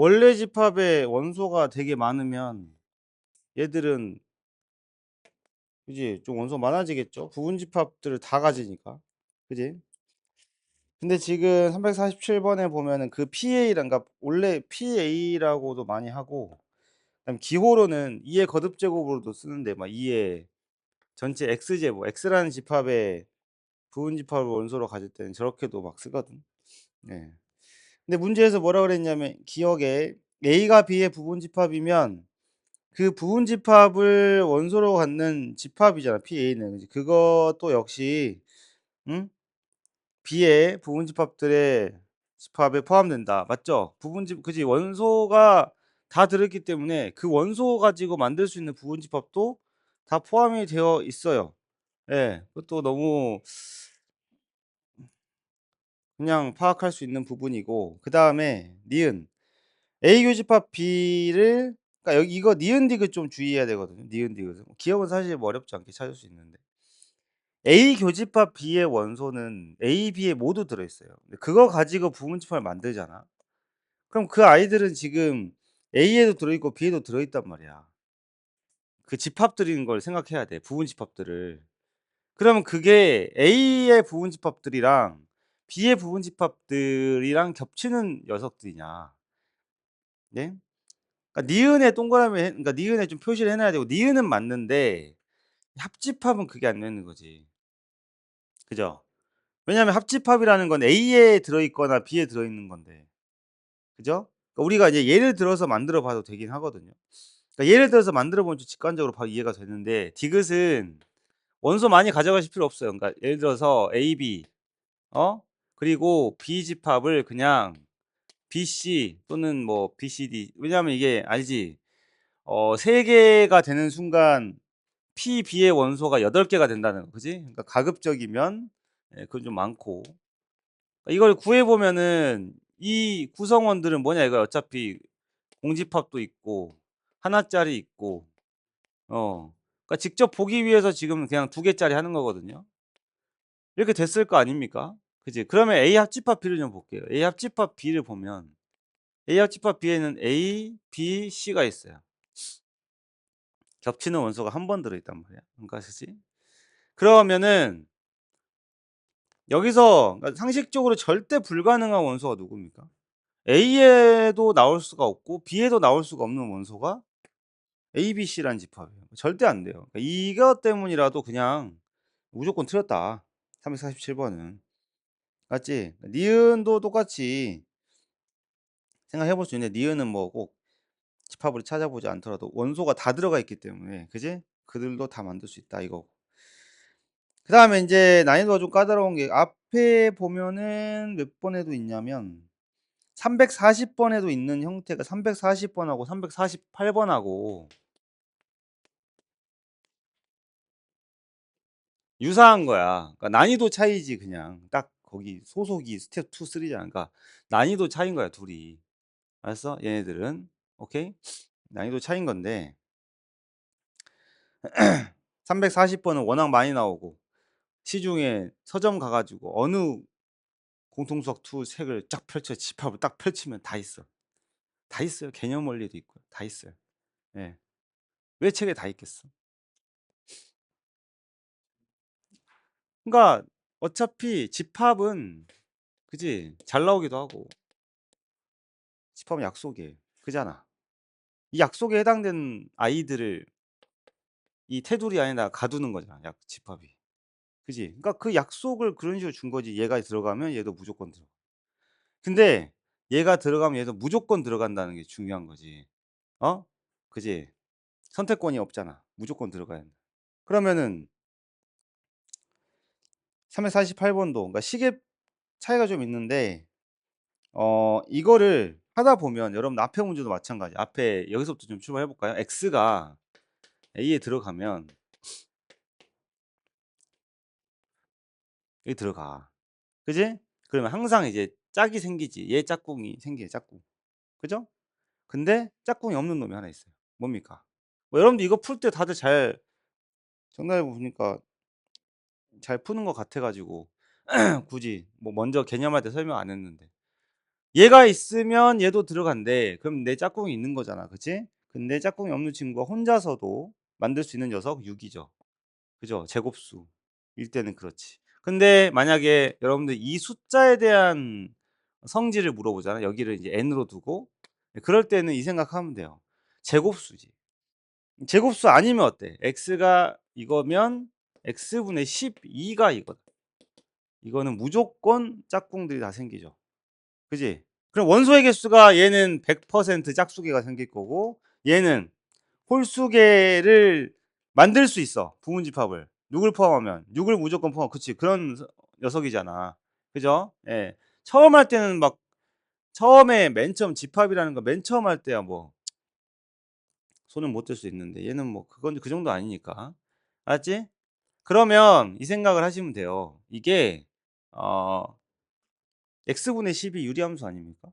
원래 집합에 원소가 되게 많으면 얘들은 그지? 좀 원소가 많아지겠죠? 부분 집합들을 다 가지니까. 그지? 근데 지금 347 번에 보면은 그 PA랑 그러니까 원래 PA라고도 많이 하고 그다음에 기호로는 2의 거듭 제곱으로도 쓰는데 막 2의 전체 X제곱, X라는 집합의 부분 집합을 원소로 가질 때는 저렇게도 막 쓰거든. 예. 근데 문제에서 뭐라 그랬냐면 기억에 A가 B의 부분 집합이면 그 부분 집합을 원소로 갖는 집합이잖아, PA는. 그지? 그것도 역시 응? B의 부분 집합들의 집합에 포함된다. 맞죠? 부분 집 그지? 원소가 다 들었기 때문에 그 원소 가지고 만들 수 있는 부분 집합도 다 포함이 되어 있어요. 예. 그것도 너무 그냥 파악할 수 있는 부분이고 그다음에 니은 A 교집합 B를 그러니까 여기 이거 니은 디귿 좀 주의해야 되거든요. 니은 디귿은. 기억은 사실 뭐 어렵지 않게 찾을 수 있는데. A 교집합 B의 원소는 A, B에 모두 들어 있어요. 근데 그거 가지고 부분 집합을 만들잖아. 그럼 그 아이들은 지금 A에도 들어 있고 B에도 들어 있단 말이야. 그 집합들인 걸 생각해야 돼. 부분 집합들을. 그러면 그게 A의 부분 집합들이랑 B의 부분 집합들이랑 겹치는 녀석들이냐. 네? 그러니까 니은에 동그라미 그러니까 니은에 좀 표시를 해 놔야 되고 니은은 맞는데 합집합은 그게 안 되는 거지. 그죠? 왜냐하면 합집합이라는 건 A에 들어 있거나 B에 들어 있는 건데. 그죠? 그러니까 우리가 이제 예를 들어서 만들어 봐도 되긴 하거든요. 그러니까 예를 들어서 만들어 보면 좀 직관적으로 바로 이해가 되는데 디귿은 원소 많이 가져가실 필요 없어요. 그러니까 예를 들어서 AB 그리고 B 집합을 그냥 BC 또는 뭐 BCD 왜냐하면 이게 알지? 3 개가 되는 순간 PB의 원소가 8 개가 된다는 거 그지? 그러니까 가급적이면 예 그건 좀 많고. 이걸 구해 보면은 이 구성원들은 뭐냐 이거야. 어차피 공집합도 있고 하나 짜리 있고 그러니까 직접 보기 위해서 지금 그냥 2 개짜리 하는 거거든요. 이렇게 됐을 거 아닙니까? 그지? 그러면 A 합집합 B를 좀 볼게요. A 합집합 B를 보면 A 합집합 B에는 A, B, C가 있어요. 겹치는 원소가 한 번 들어 있단 말이야. 그러니까 그지? 그러면은 여기서 그러니까 상식적으로 절대 불가능한 원소가 누굽니까? A에도 나올 수가 없고 B에도 나올 수가 없는 원소가 ABC라는 집합이에요. 절대 안 돼요. 그러니까 이것 때문이라도 그냥 무조건 틀렸다. 347 번은. 맞지? 니은도 똑같이 생각해 볼 수 있는데 니은은 뭐 꼭 집합으로 찾아보지 않더라도 원소가 다 들어가 있기 때문에 그지? 그들도 다 만들 수 있다 이거고. 그다음에 인제 난이도가 좀 까다로운 게 앞에 보면은 몇 번에도 있냐면 340 번에도 있는 형태가 340 번하고 348 번하고 유사한 거야. 그러니까 난이도 차이지 그냥. 딱 거기 소속이 스텝 2, 3 잖아. 그러니까 난이도 차이인 거야 둘이. 알았어? 얘네들은. 오케이? 난이도 차이인 건데 340 번은 워낙 많이 나오고 시중에 서점 가 가지고 어느 공통수학 2 책을 쫙 펼쳐 집합을 딱 펼치면 다 있어. 다 있어요. 개념 원리도 있고요. 다 있어요. 예. 왜 책에 다 있겠어? 그러니까 어차피 집합은 그지? 잘 나오기도 하고 집합은 약속이에요. 그잖아. 이 약속에 해당되는 아이들을 이 테두리 안에다가 가두는 거잖아, 약 집합이. 그지? 그러니까 그 약속을 그런 식으로 준 거지. 얘가 들어가면 얘도 무조건 들어가. 근데 얘가 들어가면 얘도 무조건 들어간다는 게 중요한 거지. 어? 그지? 선택권이 없잖아. 무조건 들어가야 된다. 그러면은 348 번도 그러니까 시계 차이가 좀 있는데 이거를 하다 보면 여러분 앞에 문제도 마찬가지. 앞에 여기서부터 좀 출발해 볼까요? X가 A에 들어가면 여기 들어가. 그지? 그러면 항상 이제 짝이 생기지. 얘 짝꿍이 생겨요, 짝꿍. 그죠? 근데 짝꿍이 없는 놈이 하나 있어요. 뭡니까? 뭐 여러분들 이거 풀 때 다들 잘 정답을 보니까 잘 푸는 것 같아 가지고 굳이 뭐 먼저 개념할 때 설명 안 했는데. 얘가 있으면 얘도 들어간대. 그럼 내 짝꿍이 있는 거잖아. 그치? 근데 짝꿍이 없는 친구가 혼자서도 만들 수 있는 녀석 6 이죠. 그죠? 제곱수일 때는 그렇지. 근데 만약에 여러분들 이 숫자에 대한 성질을 물어보잖아요. 여기를 이제 n으로 두고. 그럴 때는 이 생각하면 돼요. 제곱수지. 제곱수 아니면 어때? x가 이거면 x분의 12가 이거다. 이거는 무조건 짝꿍들이 다 생기죠. 그지? 그럼 원소의 개수가 얘는 100% 짝수개가 생길 거고 얘는 홀수개를 만들 수 있어. 부분집합을. 6을 포함하면. 6을 무조건 포함. 그치? 그런 녀석이잖아. 그죠? 예. 처음 할 때는 막 처음에 맨 처음 집합이라는 거 맨 처음 할 때야 뭐 손을 못 댈 수 있는데 얘는 뭐 그건 그 정도 아니니까. 알았지? 그러면 이 생각을 하시면 돼요. 이게 어 x분의 10이 유리함수 아닙니까?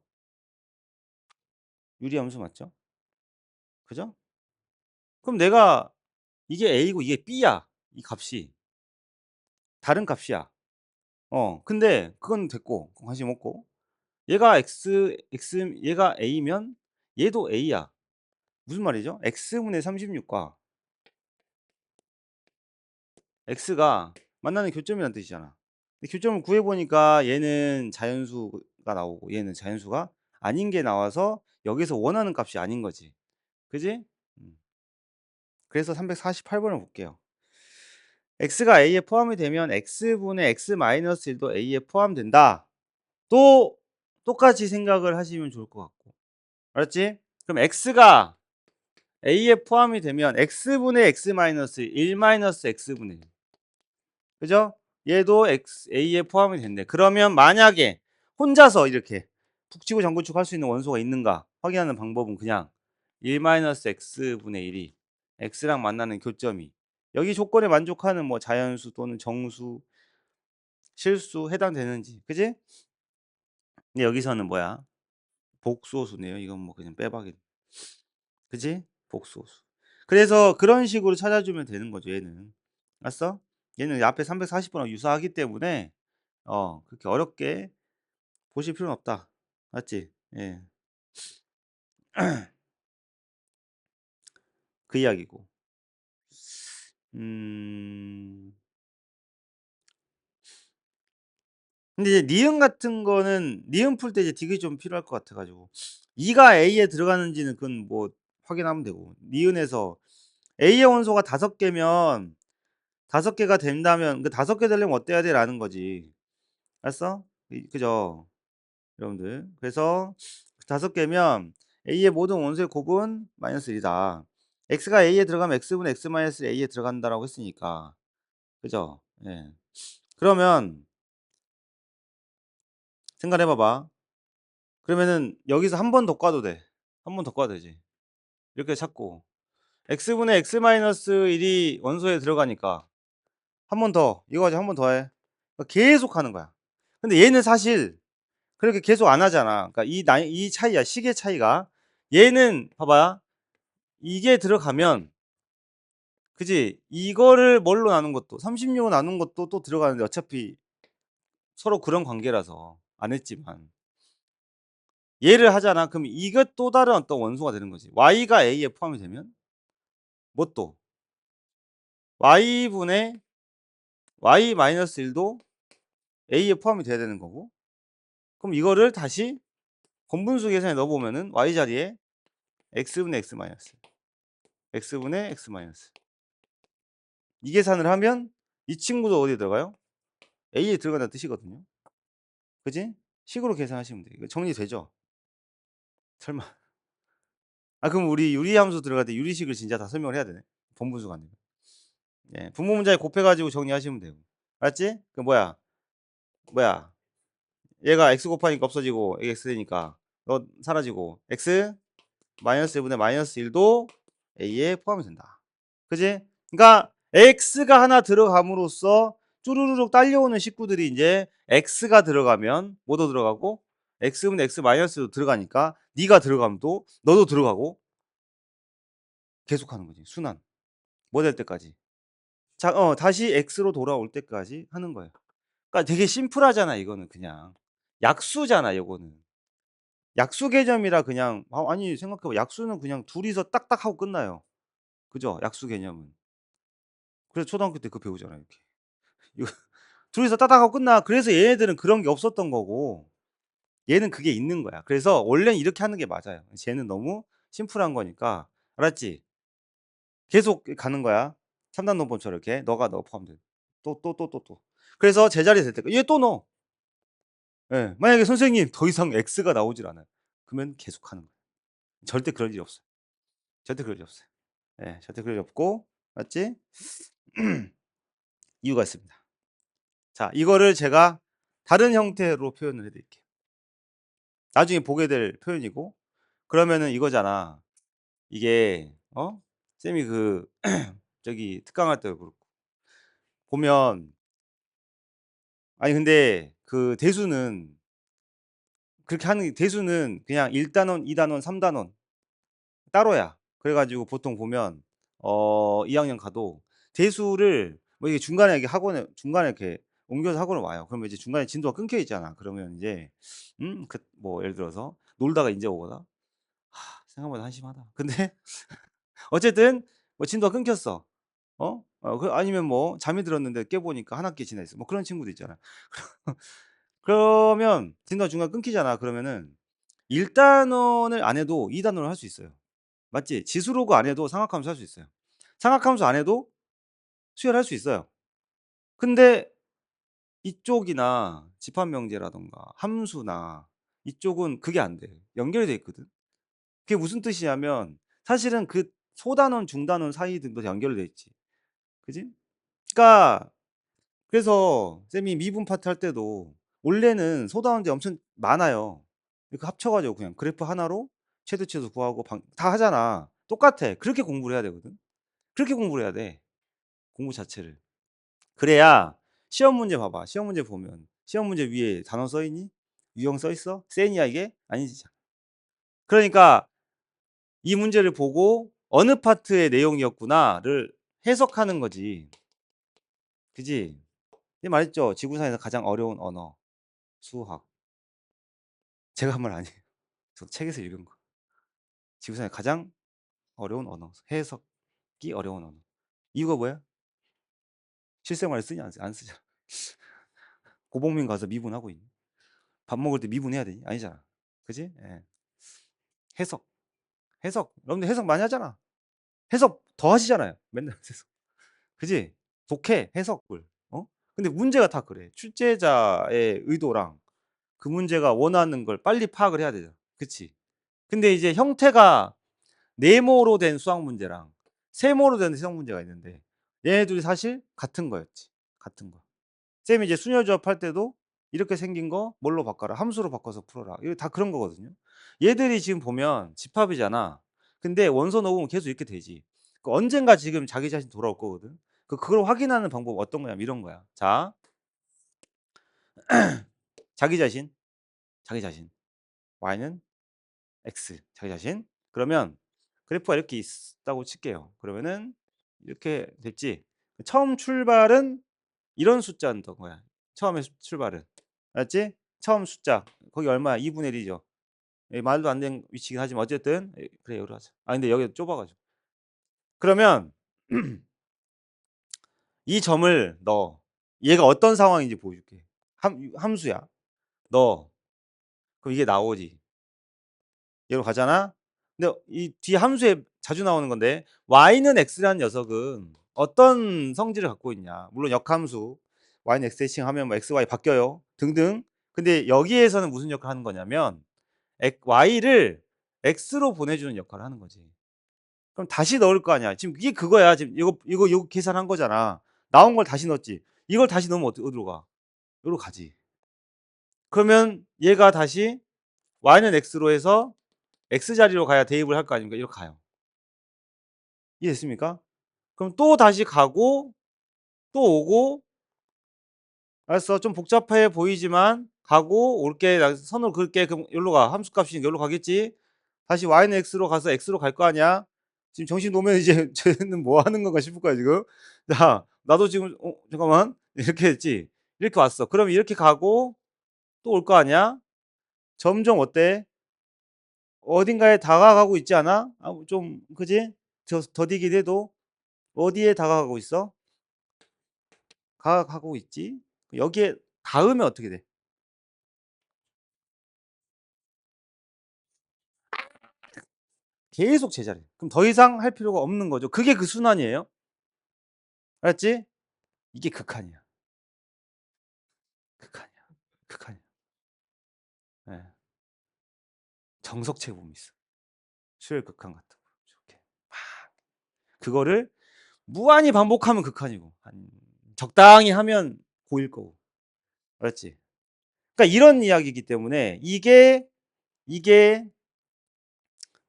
유리함수 맞죠? 그죠? 그럼 내가 이게 a고 이게 b야. 이 값이. 다른 값이야. 근데 그건 됐고 관심 없고 얘가 얘가 a면 얘도 a야. 무슨 말이죠? x분의 36과 x가 만나는 교점이란 뜻이잖아. 근데 교점을 구해 보니까 얘는 자연수가 나오고 얘는 자연수가 아닌 게 나와서 여기서 원하는 값이 아닌 거지. 그지? 음. 그래서 348 번을 볼게요. x가 a에 포함이 되면 x분의 x 마이너스 1도 a에 포함된다. 또 똑같이 생각을 하시면 좋을 것 같고. 알았지? 그럼 x가 a에 포함이 되면 x분의 x 마이너스 1 마이너스 x분의 1. 그죠? 얘도 a에 포함이 된대. 그러면 만약에 혼자서 이렇게 북치고 장구치고 할 수 있는 원소가 있는가 확인하는 방법은 그냥 1 마이너스 x분의 1이 x랑 만나는 교점이 여기 조건에 만족하는 뭐 자연수 또는 정수, 실수 해당되는지. 그지? 근데 여기서는 뭐야? 복소수네요. 이건 뭐 그냥 빼박이. 그지? 복소수. 그래서 그런 식으로 찾아주면 되는 거죠, 얘는. 알았어? 얘는 앞에 340 번하고 유사하기 때문에 그렇게 어렵게 보실 필요는 없다. 맞지? 예. 그 이야기고. 음. 근데 이제 니은 같은 거는 니은 풀 때 이제 디귿이 좀 필요할 것 같아 가지고 2가 A에 들어가는지는 그건 뭐 확인하면 되고. 니은에서 A의 원소가 5 개면 5 개가 된다면 그 5개 되려면 어때야 돼?"라는 거지. 알았어? 그죠? 여러분들. 그래서 5 개면 A의 모든 원소의 곱은 -1이다. x가 A에 들어가면 x분의 x 마이너스 A에 들어간다라고 했으니까. 그죠? 예. 그러면 생각해 봐봐. 그러면은 여기서 한 번 더 꽈도 돼. 한 번 더 꽈도 되지. 이렇게 찾고 x분의 x 마이너스 1이 원소에 들어가니까 한 번 더 이거 가지고 한 번 더 해. 계속 하는 거야. 근데 얘는 사실 그렇게 계속 안 하잖아. 그러니까 이 차이야. 식의 차이가. 얘는 봐봐. 이게 들어가면 그지? 이거를 뭘로 나눈 것도 36을 나눈 것도 또 들어가는데 어차피 서로 그런 관계라서 안 했지만 얘를 하잖아. 그럼 이게 또 다른 어떤 원소가 되는 거지. y가 a에 포함이 되면 뭐 또 y분의 y-1도 a에 포함이 돼야 되는 거고 그럼 이거를 다시 공분수 계산에 넣어 보면은 y 자리에 x분의 x 마이너스 x분의 x 마이너스 이 계산을 하면 이 친구도 어디에 들어가요? a에 들어간다는 뜻이거든요. 그지? 식으로 계산하시면 돼. 이거 정리되죠? 설마. 그럼 우리 유리함수 들어갈 때 유리식을 진짜 다 설명을 해야 되네. 본분수가 아니고. 예. 분모 문자에 곱해 가지고 정리하시면 되고. 알았지? 그 뭐야? 얘가 x 곱하니까 없어지고 x 되니까 너 사라지고 x 마이너스 1분의 마이너스 1도 a에 포함이 된다. 그지? 그러니까 x가 하나 들어감으로써 쭈루루룩 딸려오는 식구들이 이제 x가 들어가면 뭐도 들어가고 x분의 x 마이너스도 들어가니까 네가 들어가면 또 너도 들어가고 계속하는 거지. 순환. 뭐 될 때까지. 자, 다시 x로 돌아올 때까지 하는 거예요. 그러니까 되게 심플하잖아 이거는 그냥. 약수잖아 요거는. 약수 개념이라 그냥 아니 생각해 봐. 약수는 그냥 둘이서 딱딱 하고 끝나요. 그죠? 약수 개념은. 그래서 초등학교 때 그거 배우잖아요 이렇게. 이거 둘이서 따닥 하고 끝나. 그래서 얘네들은 그런 게 없었던 거고 얘는 그게 있는 거야. 그래서 원래는 이렇게 하는 게 맞아요. 쟤는 너무 심플한 거니까. 알았지? 계속 가는 거야. 3 단 논법처럼 이렇게 너가 넣어 포함돼. 또. 그래서 제자리에 될 때까지 얘 또 넣어. 예. 만약에 선생님 더 이상 X가 나오질 않아요. 그러면 계속하는 거예요. 절대 그럴 일이 없어요. 절대 그럴 일이 없어요. 예. 절대 그럴 일 없고 맞지? 이유가 있습니다. 자 이거를 제가 다른 형태로 표현을 해 드릴게요. 나중에 보게 될 표현이고 그러면은 이거잖아. 이게 쌤이 그 저기 특강할 때도 그렇고 보면 아니 근데 그 대수는 그렇게 하는 대수는 그냥 1 단원, 2 단원, 3 단원 따로야. 그래 가지고 보통 보면 2 학년 가도 대수를 뭐 이게 중간에 이렇게 학원에 중간에 이렇게 옮겨서 학원을 와요. 그러면 이제 중간에 진도가 끊겨 있잖아. 그러면 인제 그 뭐 예를 들어서 놀다가 인제 오거나 생각보다 한심하다. 근데 어쨌든 뭐 진도가 끊겼어. 그 아니면 뭐 잠이 들었는데 깨 보니까 한 학기 지나 있어. 뭐 그런 친구도 있잖아. 그러면 진도가 중간에 끊기잖아. 그러면은 1 단원을 안 해도 2 단원을 할 수 있어요. 맞지? 지수로그 안 해도 삼각함수 할 수 있어요. 삼각함수 안 해도 수열할 수 있어요. 근데 이쪽이나 집합명제라든가 함수나 이쪽은 그게 안 돼. 연결이 돼 있거든. 그게 무슨 뜻이냐면 사실은 그 소단원, 중단원 사이들도 연결이 돼 있지. 그지? 그러니까 그래서 쌤이 미분 파트 할 때도 원래는 소단원들이 엄청 많아요. 그 합쳐 가지고 그냥 그래프 하나로 최대치수 구하고 다 하잖아. 똑같아. 그렇게 공부를 해야 되거든. 그렇게 공부를 해야 돼, 공부 자체를. 그래야 시험 문제 봐봐. 시험 문제 보면 시험 문제 위에 단어 써 있니? 유형 써 있어? 센이야 이게? 아니지. 그러니까 이 문제를 보고 '어느 파트의 내용이었구나.'를 해석하는 거지. 그지? 이 말했죠. 지구상에서 가장 어려운 언어 수학. 제가 한 말 아니에요. 저 책에서 읽은 거. 지구상에 가장 어려운 언어. 해석이 어려운 언어. 이유가 뭐야? 실생활에 쓰냐 안 쓰잖아. 고복면 가서 미분하고 있니? 밥 먹을 때 미분해야 되니? 아니잖아. 그지? 예. 해석. 해석. 여러분들 해석 많이 하잖아. 해석 더 하시잖아요. 맨날 해석. 그지? 독해, 해석을. 근데 문제가 다 그래. 출제자의 의도랑 그 문제가 원하는 걸 빨리 파악을 해야 되잖아. 그치? 근데 이제 형태가 네모로 된 수학 문제랑 세모로 된 수학 문제가 있는데 얘네들이 사실 같은 거였지. 같은 거. 쌤이 이제 수녀조합 할 때도 이렇게 생긴 거 뭘로 바꿔라. 함수로 바꿔서 풀어라. 이거 다 그런 거거든요. 얘들이 지금 보면 집합이잖아. 근데 원소 녹음은 계속 이렇게 되지. 그 언젠가 지금 자기 자신 돌아올 거거든. 그걸 확인하는 방법 어떤 거냐면 이런 거야. 자, 자기 자신, 자기 자신. y는 x, 자기 자신. 그러면 그래프가 이렇게 있다고 칠게요. 그러면은 이렇게 됐지. 처음 출발은 이런 숫자였던 거야. 처음에 출발은. 알았지? 처음 숫자. 거기 얼마야? 2분의 1이죠. 말도 안 되는 위치긴 하지만 어쨌든 그래 여기로 하자. 근데 여기가 좁아 가지고. 그러면 이 점을 넣어. 얘가 어떤 상황인지 보여줄게. 함수야. 넣어. 그럼 이게 나오지. 여기로 가잖아. 근데 이 뒤에 함수에 자주 나오는 건데 y는 x라는 녀석은 어떤 성질을 갖고 있냐. 물론 역함수 y는 x 대칭하면 뭐 x, y 바뀌어요. 등등. 근데 여기에서는 무슨 역할을 하는 거냐면 y를 x로 보내주는 역할을 하는 거지. 그럼 다시 넣을 거 아니야. 지금 이게 그거야. 지금 이거 계산한 거잖아. 나온 걸 다시 넣었지. 이걸 다시 넣으면 어디로 가? 여기로 가지. 그러면 얘가 다시 y는 x로 해서 x 자리로 가야 대입을 할 거 아닙니까? 이렇게 가요. 이해됐습니까? 그럼 또 다시 가고 또 오고 알았어. 좀 복잡해 보이지만 가고 올게. 선으로 그을게. 그럼 여기로 가. 함수값이 여기로 가겠지. 다시 y는 x로 가서 x로 갈 거 아니야. 지금 정신 놓으면 이제 쟤는 뭐 하는 건가 싶을 거야 지금. 자, 나도 지금 잠깐만 이렇게 했지. 이렇게 왔어. 그럼 이렇게 가고 또 올 거 아니야. 점점 어때? 어딘가에 다가가고 있지 않아? 좀 그지? 더디긴 해도 어디에 다가가고 있어? 다가가고 있지? 여기에 닿으면 어떻게 돼? 계속 제자리. 그럼 더 이상 할 필요가 없는 거죠. 그게 그 순환이에요. 알았지? 이게 극한이야. 극한이야. 극한이야. 예. 정석체 보면 있어. 수열 극한 같은 거. 이렇게 막 그거를 무한히 반복하면 극한이고 적당히 하면 고일 거고. 알았지? 그러니까 이런 이야기이기 때문에 이게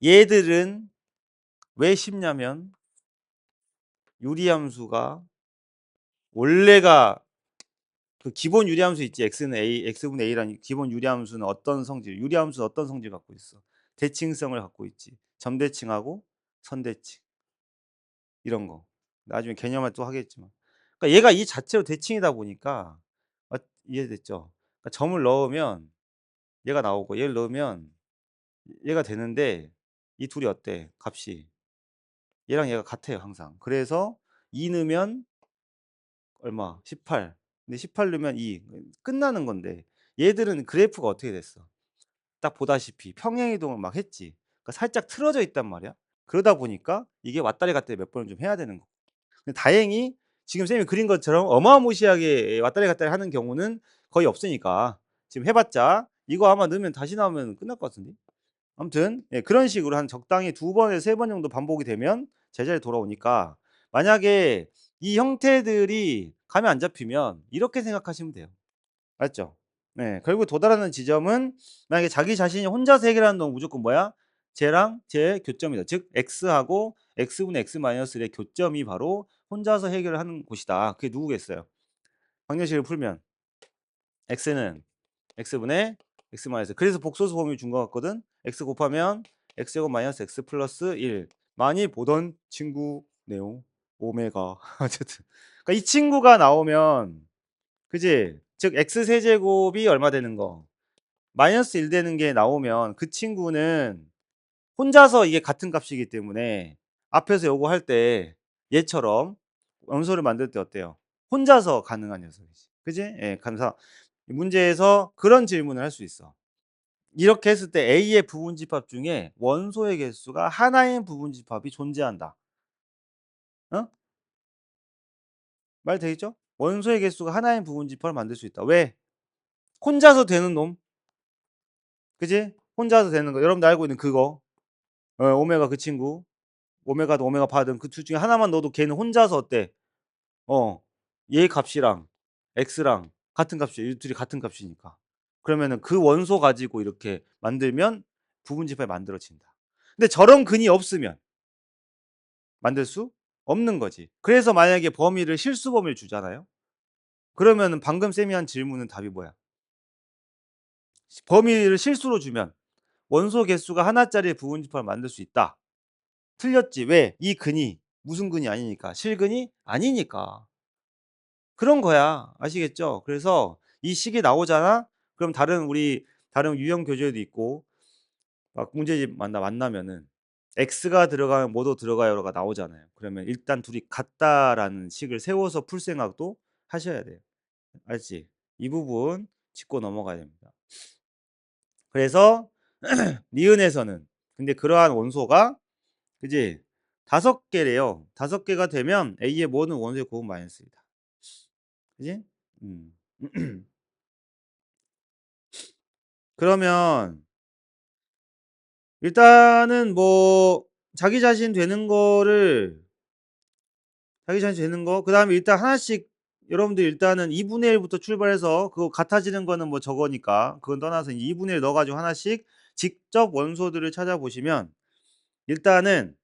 얘들은 왜 쉽냐면 유리함수가 원래가 그 기본 유리함수 있지. x는 a, x분의 a라는 기본 유리함수는 어떤 성질, 유리함수는 어떤 성질 갖고 있어? 대칭성을 갖고 있지. 점대칭하고 선대칭 이런 거. 나중에 개념을 또 하겠지만. 그러니까 얘가 이 자체로 대칭이다 보니까 이해됐죠? 그러니까 점을 넣으면 얘가 나오고 얘를 넣으면 얘가 되는데 이 둘이 어때? 값이 얘랑 얘가 같아요 항상. 그래서 2 넣으면 얼마? 18. 근데 18 넣으면 2. 끝나는 건데 얘들은 그래프가 어떻게 됐어? 딱 보다시피 평행 이동을 막 했지. 그러니까 살짝 틀어져 있단 말이야. 그러다 보니까 이게 왔다리 갔다리 몇 번을 좀 해야 되는 거. 근데 다행히 지금 쌤이 그린 것처럼 어마무시하게 왔다리 갔다리 하는 경우는 거의 없으니까 지금 해봤자 이거 아마 넣으면 다시 나오면 끝날 것 같은데. 아무튼 예, 그런 식으로 한 적당히 2번에서 3번 정도 반복이 되면 제자리에 돌아오니까 만약에 이 형태들이 감이 안 잡히면 이렇게 생각하시면 돼요. 맞죠? 네. 결국 도달하는 지점은 만약에 자기 자신이 혼자서 해결하는 놈은 무조건 뭐야? 쟤랑 쟤의 교점이다. 즉 x하고 x분의 x 마이너스 1의 교점이 바로 혼자서 해결을 하는 곳이다. 그게 누구겠어요? 방정식을 풀면 x는 x분의 x 마이너스 그래서 복소수 범위 준 것 같거든. x 곱하면 x제곱 마이너스 x 플러스 1 많이 보던 친구네요. 오메가 어쨌든 그러니까 이 친구가 나오면 그지? 즉 x 세제곱이 얼마 되는 거 마이너스 1 되는 게 나오면 그 친구는 혼자서 이게 같은 값이기 때문에 앞에서 요거 할 때 얘처럼 원소를 만들 때 어때요? 혼자서 가능한 녀석이지. 그지? 예, 감사. 문제에서 그런 질문을 할 수 있어. 이렇게 했을 때 A의 부분집합 중에 원소의 개수가 하나인 부분집합이 존재한다. 어? 말 되겠죠? 원소의 개수가 하나인 부분집합을 만들 수 있다. 왜? 혼자서 되는 놈. 그지? 혼자서 되는 거. 여러분들 알고 있는 그거. 오메가 그 친구. 오메가도 오메가 받은 그 둘 중에 하나만 넣어도 걔는 혼자서 어때? 어. 얘 값이랑 x랑 같은 값이에요. 이 둘이 같은 값이니까. 그러면은 그 원소 가지고 이렇게 만들면 부분집합이 만들어진다. 근데 저런 근이 없으면 만들 수 없는 거지. 그래서 만약에 범위를 실수 범위를 주잖아요. 그러면은 방금 쌤이 한 질문은 답이 뭐야? 범위를 실수로 주면 원소 개수가 하나짜리 부분집합을 만들 수 있다. 틀렸지. 왜? 이 근이 무슨 근이 아니니까. 실근이 아니니까. 그런 거야. 아시겠죠? 그래서 이 식이 나오잖아? 그럼 다른 유형 교재도 있고 막 문제집 만나면은 x가 들어가면 뭐도 들어가요가 나오잖아요. 그러면 일단 둘이 같다라는 식을 세워서 풀 생각도 하셔야 돼요. 알지? 이 부분 짚고 넘어가야 됩니다. 그래서 니은에서는 근데 그러한 원소가 그지? 5개래요. 5개가 되면 A의 모든 원소의 곱은 마이너스이다. 그지? 음. 그러면 일단은 뭐 자기 자신 되는 거를 자기 자신 되는 거 그다음에 일단 하나씩 여러분들 일단은 2분의 1 부터 출발해서 그거 같아지는 거는 뭐 저거니까 그건 떠나서 2분의 1 넣어 가지고 하나씩 직접 원소들을 찾아보시면 일단은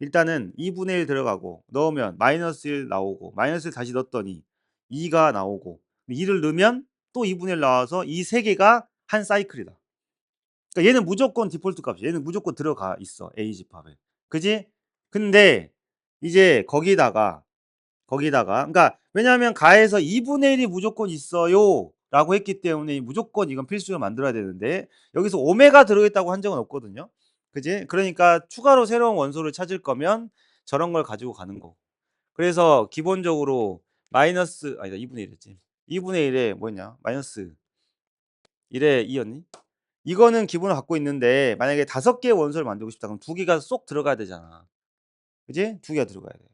2분의 1 들어가고 넣으면 마이너스 1 나오고 마이너스 1 다시 넣었더니 2가 나오고 2를 넣으면 또 2분의 1 나와서 이 3개가 한 사이클이다. 그러니까 얘는 무조건 디폴트 값이야. 얘는 무조건 들어가 있어. A 집합에. 그지? 근데 이제 거기다가 그러니까 왜냐하면 가에서 2분의 1이 무조건 있어요라고 했기 때문에 무조건 이건 필수로 만들어야 되는데 여기서 오메가 들어있다고 한 적은 없거든요. 그지? 그러니까 추가로 새로운 원소를 찾을 거면 저런 걸 가지고 가는 거고. 그래서 기본적으로 마이너스 아니다 2분의 1 했지. 2분의 1에 뭐였냐? 마이너스 1에 2였니? 이거는 기본을 갖고 있는데 만약에 5개의 원소를 만들고 싶다 그럼 2개가 쏙 들어가야 되잖아. 그지? 2개가 들어가야 돼.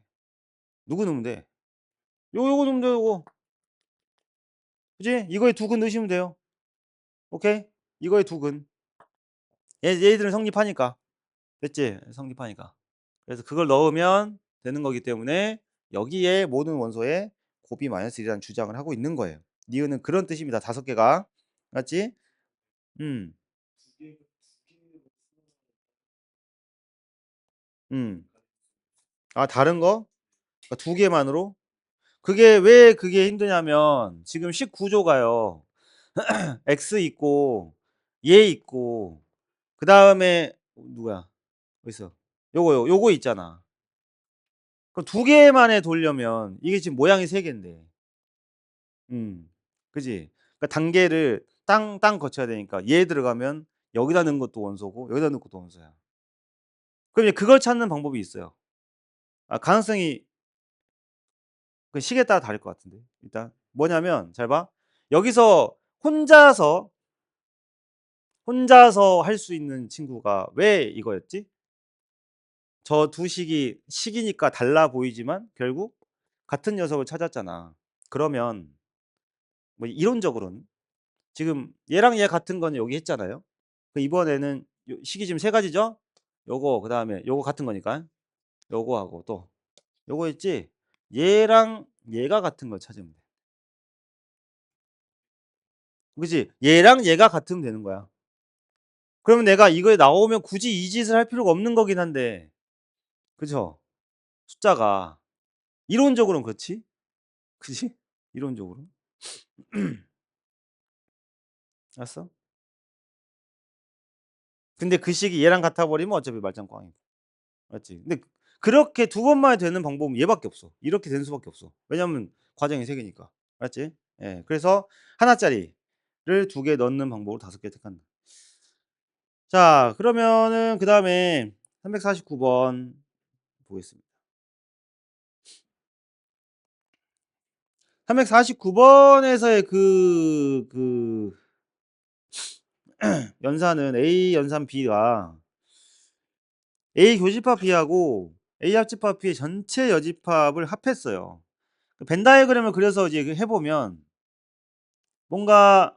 누구 넣으면 돼? 요거 넣으면 돼 요거. 그지? 이거에 2근 넣으시면 돼요. 오케이? 이거에 2근. 얘들은 성립하니까. 됐지? 성립하니까. 그래서 그걸 넣으면 되는 거기 때문에 여기에 모든 원소에 곱이 -1이라는 주장을 하고 있는 거예요. 니은은 그런 뜻입니다. 5개가. 맞지? 음. 음. 아 다른 거? 2개만으로? 그게 왜 그게 힘드냐면 지금 식 구조가요. X 있고 얘 있고 그다음에 누구야? 어딨어? 요거 있잖아. 그럼 2개만에 돌려면 이게 지금 모양이 3개인데. 그지? 그러니까 단계를 땅 거쳐야 되니까 얘 들어가면 여기다 넣은 것도 원소고 여기다 넣은 것도 원소야. 그럼 이제 그걸 찾는 방법이 있어요. 아 가능성이 그 식에 따라 다를 것 같은데. 일단 뭐냐면 잘 봐. 여기서 혼자서 할 수 있는 친구가 왜 이거였지? 저 두 식이니까 달라 보이지만 결국 같은 녀석을 찾았잖아. 그러면 뭐 이론적으로는 지금 얘랑 얘 같은 건 여기 했잖아요. 그 이번에는 식이 지금 3가지죠? 요거 그다음에 요거 같은 거니까. 요거하고 또 요거 있지? 얘랑 얘가 같은 걸 찾으면 돼. 그지? 얘랑 얘가 같으면 되는 거야. 그러면 내가 이거에 나오면 굳이 이 짓을 할 필요가 없는 거긴 한데. 그죠? 숫자가. 이론적으로는 그렇지? 그지? 이론적으로. 알았어? 근데 그 식이 얘랑 같아 버리면 어차피 말짱 꽝이고. 맞지? 근데 그렇게 2번만에 되는 방법은 얘밖에 없어. 이렇게 되는 수밖에 없어. 왜냐면 과정이 3개니까. 알았지? 예. 그래서 하나짜리를 2개 넣는 방법으로 5개 택한다. 자, 그러면은 그다음에 349번 보겠습니다. 349번에서의 연산은 A 연산 B가 A 교집합 B하고 A 합집합 B의 전체 여집합을 합했어요. 그 벤 다이어그램을 그려서 이제 해 보면 뭔가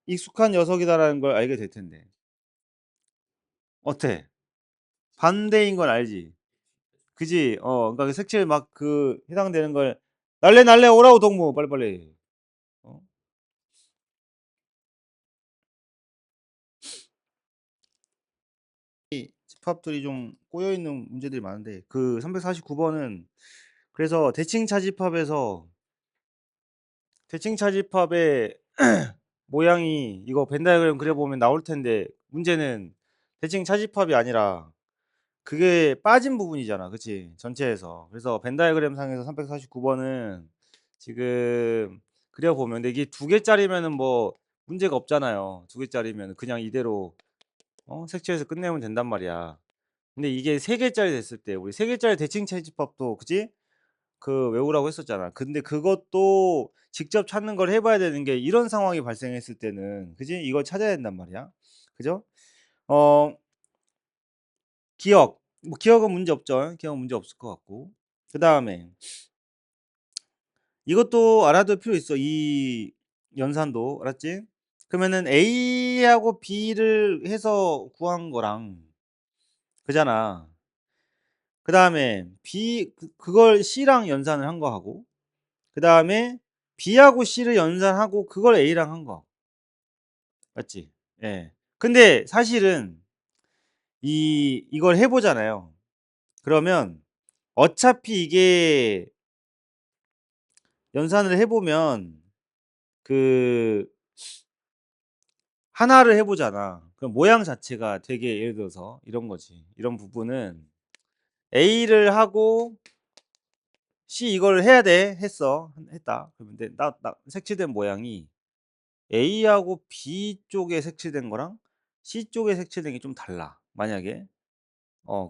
익숙한 녀석이다라는 걸 알게 될 텐데. 어때? 반대인 건 알지? 그지? 그러니까 그 색칠 막 그 해당되는 걸 "날래 오라고 동무 빨리빨리." 어? 이 집합들이 좀 꼬여 있는 문제들이 많은데 그 349번은 그래서 대칭 차집합의 모양이 이거 벤 다이어그램 그려 보면 나올 텐데 문제는 대칭 차집합이 아니라 그게 빠진 부분이잖아. 그치? 전체에서. 그래서 벤 다이어그램 상에서 349번은 지금 그려 보면 근데 이게 2개짜리면은 뭐 문제가 없잖아요. 2개짜리면은 그냥 이대로 색칠해서 끝내면 된단 말이야. 근데 이게 3개짜리 됐을 때 우리 3개짜리 대칭 차집합도 그지? 그 외우라고 했었잖아. 근데 그것도 직접 찾는 걸 해 봐야 되는 게 이런 상황이 발생했을 때는 그지? 이걸 찾아야 된단 말이야. 그죠? 어 기억. 뭐 기억은 문제 없죠. 기억은 문제 없을 것 같고. 그다음에 이것도 알아둘 필요 있어. 이 연산도. 알았지? 그러면은 A하고 B를 해서 구한 거랑 그잖아. 그다음에 그걸 C랑 연산을 한 거하고 그다음에 B하고 C를 연산하고 그걸 A랑 한 거. 맞지? 예. 근데 사실은 이걸 해 보잖아요. 그러면 어차피 이게 연산을 해 보면 그 하나를 해 보잖아. 그럼 모양 자체가 되게 예를 들어서 이런 거지. 이런 부분은 A를 하고 C 이걸 해야 돼. 했다. 그러면 근데 색칠된 모양이 A하고 B 쪽에 색칠된 거랑 C 쪽에 색칠된 게 좀 달라. 만약에.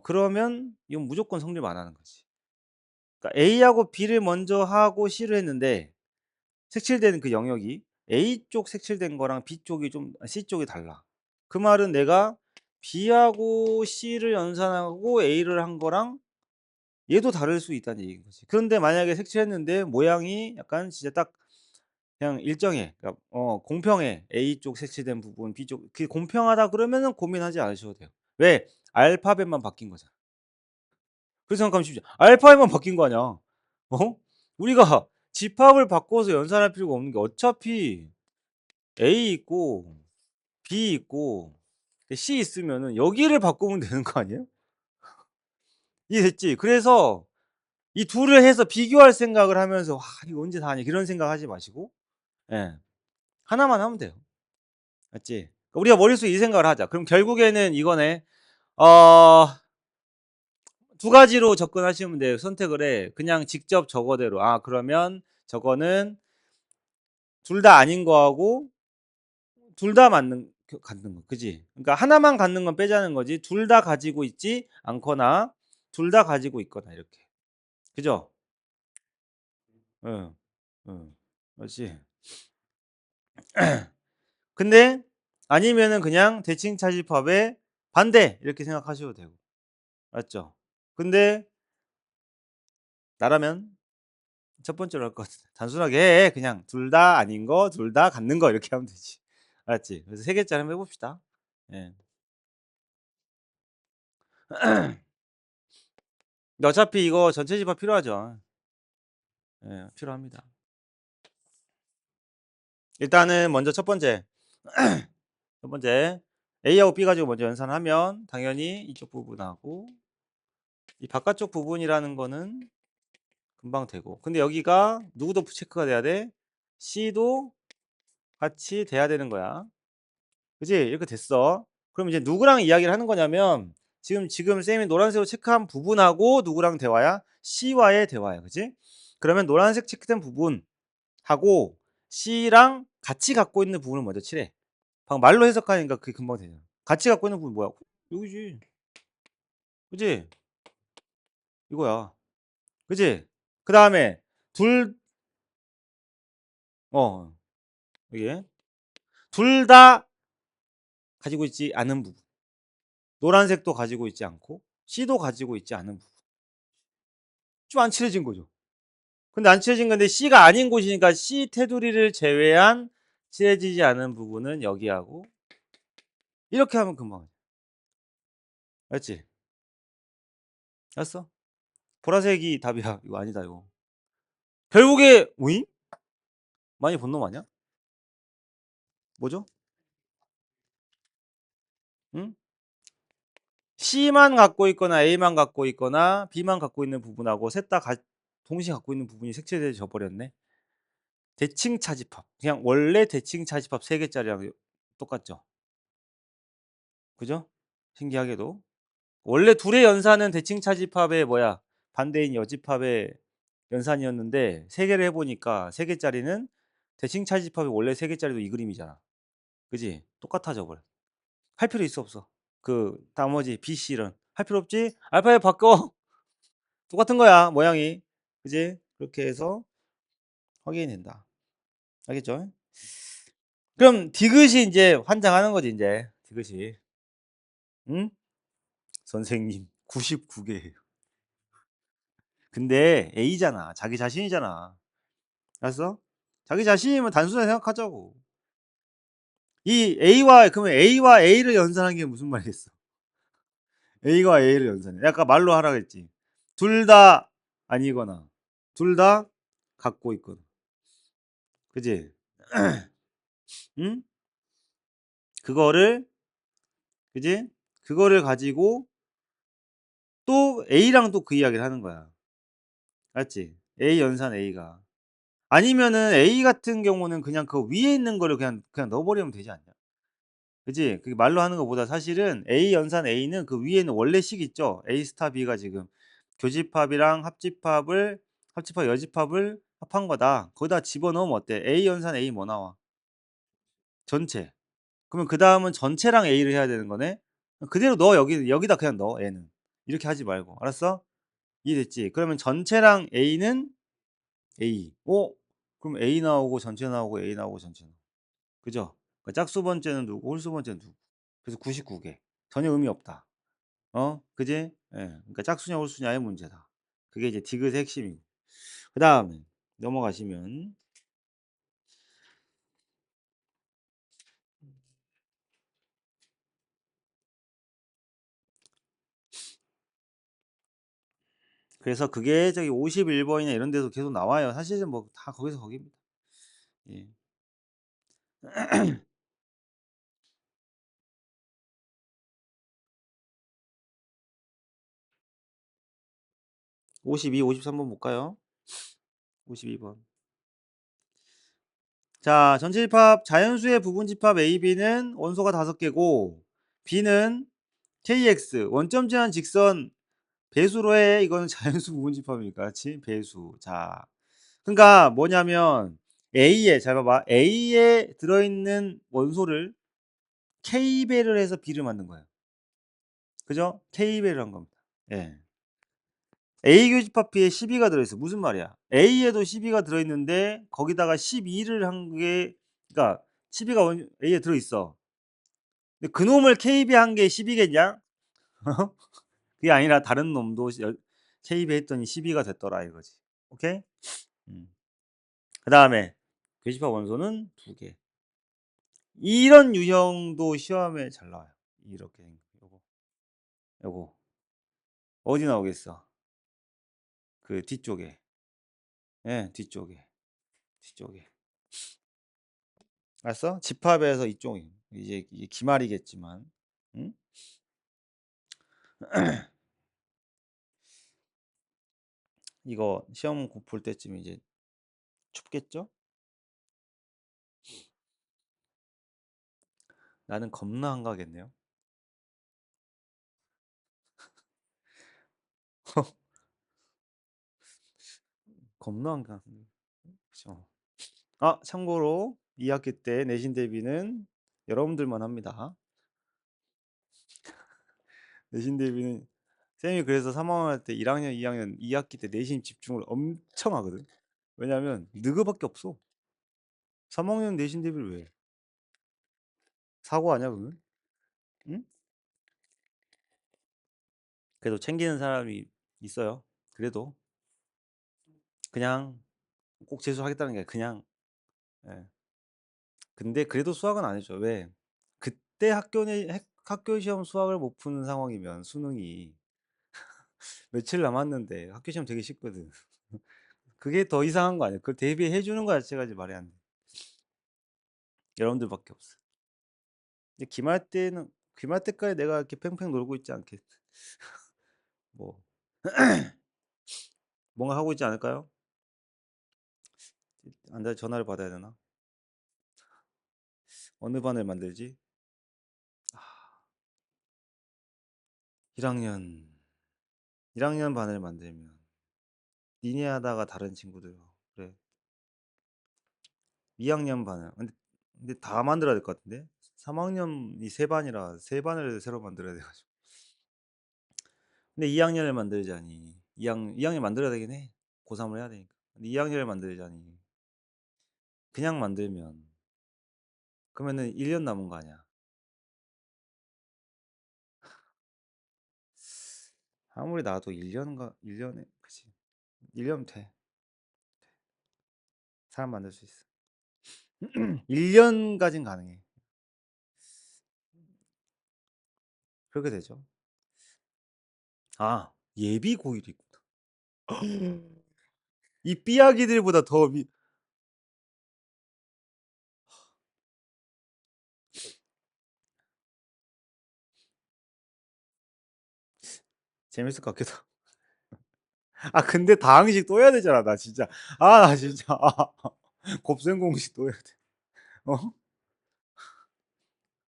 그러면 이건 무조건 성립 안 하는 거지. 그러니까 A하고 B를 먼저 하고 C를 했는데 색칠되는 그 영역이 A 쪽 색칠된 거랑 B 쪽이 좀 C 쪽이 달라. 그 말은 내가 B하고 C를 연산하고 A를 한 거랑 얘도 다를 수 있다는 얘기인 거지. 그런데 만약에 색칠했는데 모양이 약간 진짜 딱 그냥 일정해. 그러니까 공평해. A 쪽 색칠된 부분, B 쪽 그게 공평하다 그러면은 고민하지 않으셔도 돼요. 왜? 알파벳만 바뀐 거잖아. 그렇게 생각하면 쉽지. 알파벳만 바뀐 거 아니야. 우리가 집합을 바꿔서 연산할 필요가 없는 게 어차피 A 있고 B 있고 C 있으면은 여기를 바꾸면 되는 거 아니에요? 이해됐지? 그래서 이 둘을 해서 비교할 생각을 하면서 '와 이거 언제 다 하냐.' 그런 생각하지 마시고 예. 하나만 하면 돼요. 맞지? 그러니까 우리가 머릿속에 이 생각을 하자. 그럼 결국에는 이거네. 어 두 가지로 접근하시면 돼요. 선택을 해. 그냥 직접 저거대로. 아 그러면 저거는 둘 다 아닌 거하고 둘 다 맞는 갖는 거. 그지? 그러니까 하나만 갖는 건 빼자는 거지. 둘 다 가지고 있지 않거나 둘 다 가지고 있거나 이렇게. 그죠? 응. 응. 그렇지. 근데 아니면은 그냥 대칭 차집합의 반대 이렇게 생각하셔도 되고. 맞죠? 근데 나라면 첫 번째로 할 것 같은데. 단순하게 해. 그냥 둘 다 아닌 거, 둘 다 갖는 거 이렇게 하면 되지. 알았지? 그래서 3 개짜리 한번 해 봅시다. 예. 근데 어차피 이거 전체 집합 필요하죠. 예. 필요합니다. 일단은 먼저 첫 번째. 첫 번째 A하고 B 가지고 먼저 연산하면 당연히 이쪽 부분하고 이 바깥쪽 부분이라는 거는 금방 되고. 근데 여기가 누구도 체크가 돼야 돼? C도 같이 돼야 되는 거야. 그지? 이렇게 됐어. 그럼 이제 누구랑 이야기를 하는 거냐면 지금 쌤이 노란색으로 체크한 부분하고 누구랑 대화야? C와의 대화야. 그지? 그러면 노란색 체크된 부분하고 C랑 같이 갖고 있는 부분을 먼저 칠해. 방금 말로 해석하니까 그게 금방 되잖아. 같이 갖고 있는 부분 뭐야? 여기지. 그지? 이거야. 그지? 그다음에 둘 여기 둘 다 가지고 있지 않은 부분. 노란색도 가지고 있지 않고 C도 가지고 있지 않은 부분. 좀 안 칠해진 거죠. 근데 안 칠해진 건데 C가 아닌 곳이니까 C 테두리를 제외한 칠해지지 않은 부분은 여기하고 이렇게 하면 금방 돼. 알았지? 알았어? 보라색이 답이야. 이거 아니다 이거. 결국에 오잉? 많이 본 놈 아니야? 뭐죠? 응? C만 갖고 있거나 A만 갖고 있거나 B만 갖고 있는 부분하고 셋 다 동시에 갖고 있는 부분이 색칠되어 버렸네. 대칭 차집합. 그냥 원래 대칭 차집합 3 개짜리랑 똑같죠. 그죠? 신기하게도. 원래 둘의 연산은 대칭 차집합의 뭐야? 반대인 여집합의 연산이었는데 3 개를 해 보니까 3 개짜리는 대칭 차집합이 원래 3 개짜리도 이 그림이잖아. 그지? 똑같아져 버려. 할 필요 있어 없어? 그 나머지 B, C는 할 필요 없지? 알파벳 바꿔. 똑같은 거야 모양이. 그지? 그렇게 해서 확인이 된다. 알겠죠? 그럼 디귿이 인제 환장하는 거지 인제. 디귿이. 응? 선생님 99 개예요. 근데 A잖아. 자기 자신이잖아. 알았어? 자기 자신이면 단순하게 생각하자고. 이 A와 그러면 A와 A를 연산하는 게 무슨 말이겠어? A와 A를 연산해. 아까 말로 하라 그랬지. 둘 다 아니거나 둘 다 갖고 있거나. 그지? 응? 그거를 그지? 그거를 가지고 또 A랑 또 그 이야기를 하는 거야. 알았지? A 연산 A가. 아니면은 A 같은 경우는 그냥 그 위에 있는 거를 그냥 넣어 버리면 되지 않냐? 그지? 그게 말로 하는 것보다 사실은 A 연산 A는 그 위에 있는 원래 식 있죠? A 스타 B가 지금 교집합이랑 합집합, 여집합을 합한 거다. 거기다 집어넣으면 어때? A 연산 A 뭐 나와? 전체. 그러면 그다음은 전체랑 A를 해야 되는 거네. 그대로 넣어 여기다 그냥 넣어 N은. 이렇게 하지 말고. 알았어? 이해됐지? 그러면 전체랑 A는 A. 그럼 A 나오고 전체 나오고 A 나오고 전체 나오고. 그죠? 그러니까 짝수 번째는 누구 홀수 번째는 누구. 그래서 99 개. 전혀 의미 없다. 그지? 예. 그러니까 짝수냐 홀수냐의 문제다. 그게 이제 디귿의 핵심이고. 그다음에 넘어가시면 그래서 그게 저기 51 번이나 이런 데서 계속 나와요. 사실은 뭐 다 거기서 거기입니다. 예. 52, 53번 볼까요? 52 번. 자, 전체 집합 자연수의 부분 집합 AB는 원소가 5개고 B는 KX 원점 제한 직선 배수로 해. 이거는 자연수 부분 집합이니까. 그렇지? 배수. 자. 그러니까 뭐냐면 A에 잘 봐봐. A에 들어 있는 원소를 K배를 해서 B를 만든 거예요. 그죠? K배를 한 겁니다. 예. A 교집합 B에 12가 들어 있어. 무슨 말이야? A에도 12가 들어 있는데 거기다가 12를 한 게 그러니까 12가 A에 들어 있어. 근데 그놈을 KB 한 게 12겠냐? 그게 아니라 다른 놈도 KB 했더니 12가 됐더라 이거지. 오케이? 음. 그다음에 교집합 원소는 2개. 이런 유형도 시험에 잘 나와요. 이렇게 요거 어디 나오겠어? 그 뒤쪽에. 예, 뒤쪽에. 알았어? 집합에서 이쪽이 이제 이게 기말이겠지만, 응? 이거 시험 볼 때쯤 이제 춥겠죠? 나는 겁나 한가겠네요. 겁나 한가. 그죠? 참고로 2학기 때 내신 대비는 여러분들만 합니다. 내신 대비는 쌤이 그래서 3학년 할 때 1학년, 2학년, 2학기 때 내신 집중을 엄청 하거든. 왜냐면 느그밖에 없어. 3학년 내신 대비를 왜 해? 사고 아니야 그러면? 응? 그래도 챙기는 사람이 있어요. 그래도 그냥 꼭 재수하겠다는 게 그냥 예. 근데 그래도 수학은 안 해줘. 왜? 그때 학교 시험 수학을 못 푸는 상황이면 수능이 며칠 남았는데 학교 시험 되게 쉽거든. 그게 더 이상한 거 아니야? 그걸 대비해 주는 거 자체가 이제 말이 안 돼. 여러분들밖에 없어. 근데 기말 때까지 내가 이렇게 팽팽 놀고 있지 않겠. 뭐 뭔가 하고 있지 않을까요? 안 돼, 전화를 받아야 되나? 어느 반을 만들지? 1학년 1학년 반을 만들면 니네 하다가 다른 친구들 그래 2학년 반을 근데 다 만들어야 될 것 같은데 3학년이 세 반이라 세 반을 새로 만들어야 돼가지고 근데 2학년을 만들자니 2학년 만들어야 되긴 해 고3을 해야 되니까 근데 2학년을 만들자니 그냥 만들면 그러면은 1년 남은 거 아니야 아무리 나도 1년가 1년에 그치 1년 돼 사람 만들 수 있어 1년까진 가능해 그렇게 되죠 예비 고일이 있구나 이 삐약이들보다 더 재밌을 것 같기도 하고. 근데 다항식 또 해야 되잖아 나 진짜 나 진짜 곱셈 공식 또 해야 돼 어?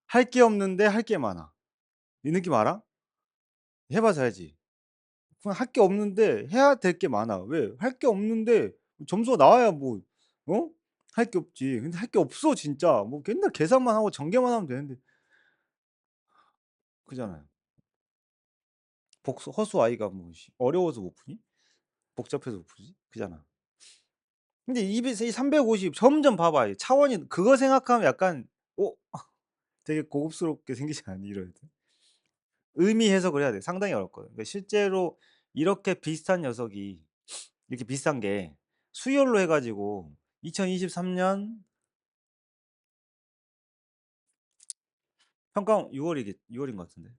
할 게 없는데 할 게 많아 이 느낌 알아? 해봐서 알지 그냥 할 게 없는데 해야 될 게 많아 왜? 할 게 없는데 점수가 나와야 뭐 어? 할 게 없지. 근데 할 게 없어 진짜. 뭐 맨날 계산만 하고 전개만 하면 되는데. 그잖아요. 복수 허수 아이가 뭐 씨 어려워서 못 푸니? 복잡해서 못 푸지? 그잖아. 근데 이 350 점점 봐 봐. 차원이 그거 생각하면 약간 어 되게 고급스럽게 생기지 않니 이럴 때? 의미 해석을 해야 돼. 상당히 어렵거든. 그러니까 실제로 이렇게 비슷한 녀석이 이렇게 비슷한 게 수열로 해 가지고 2023년 평가원 6월인 것 같은데.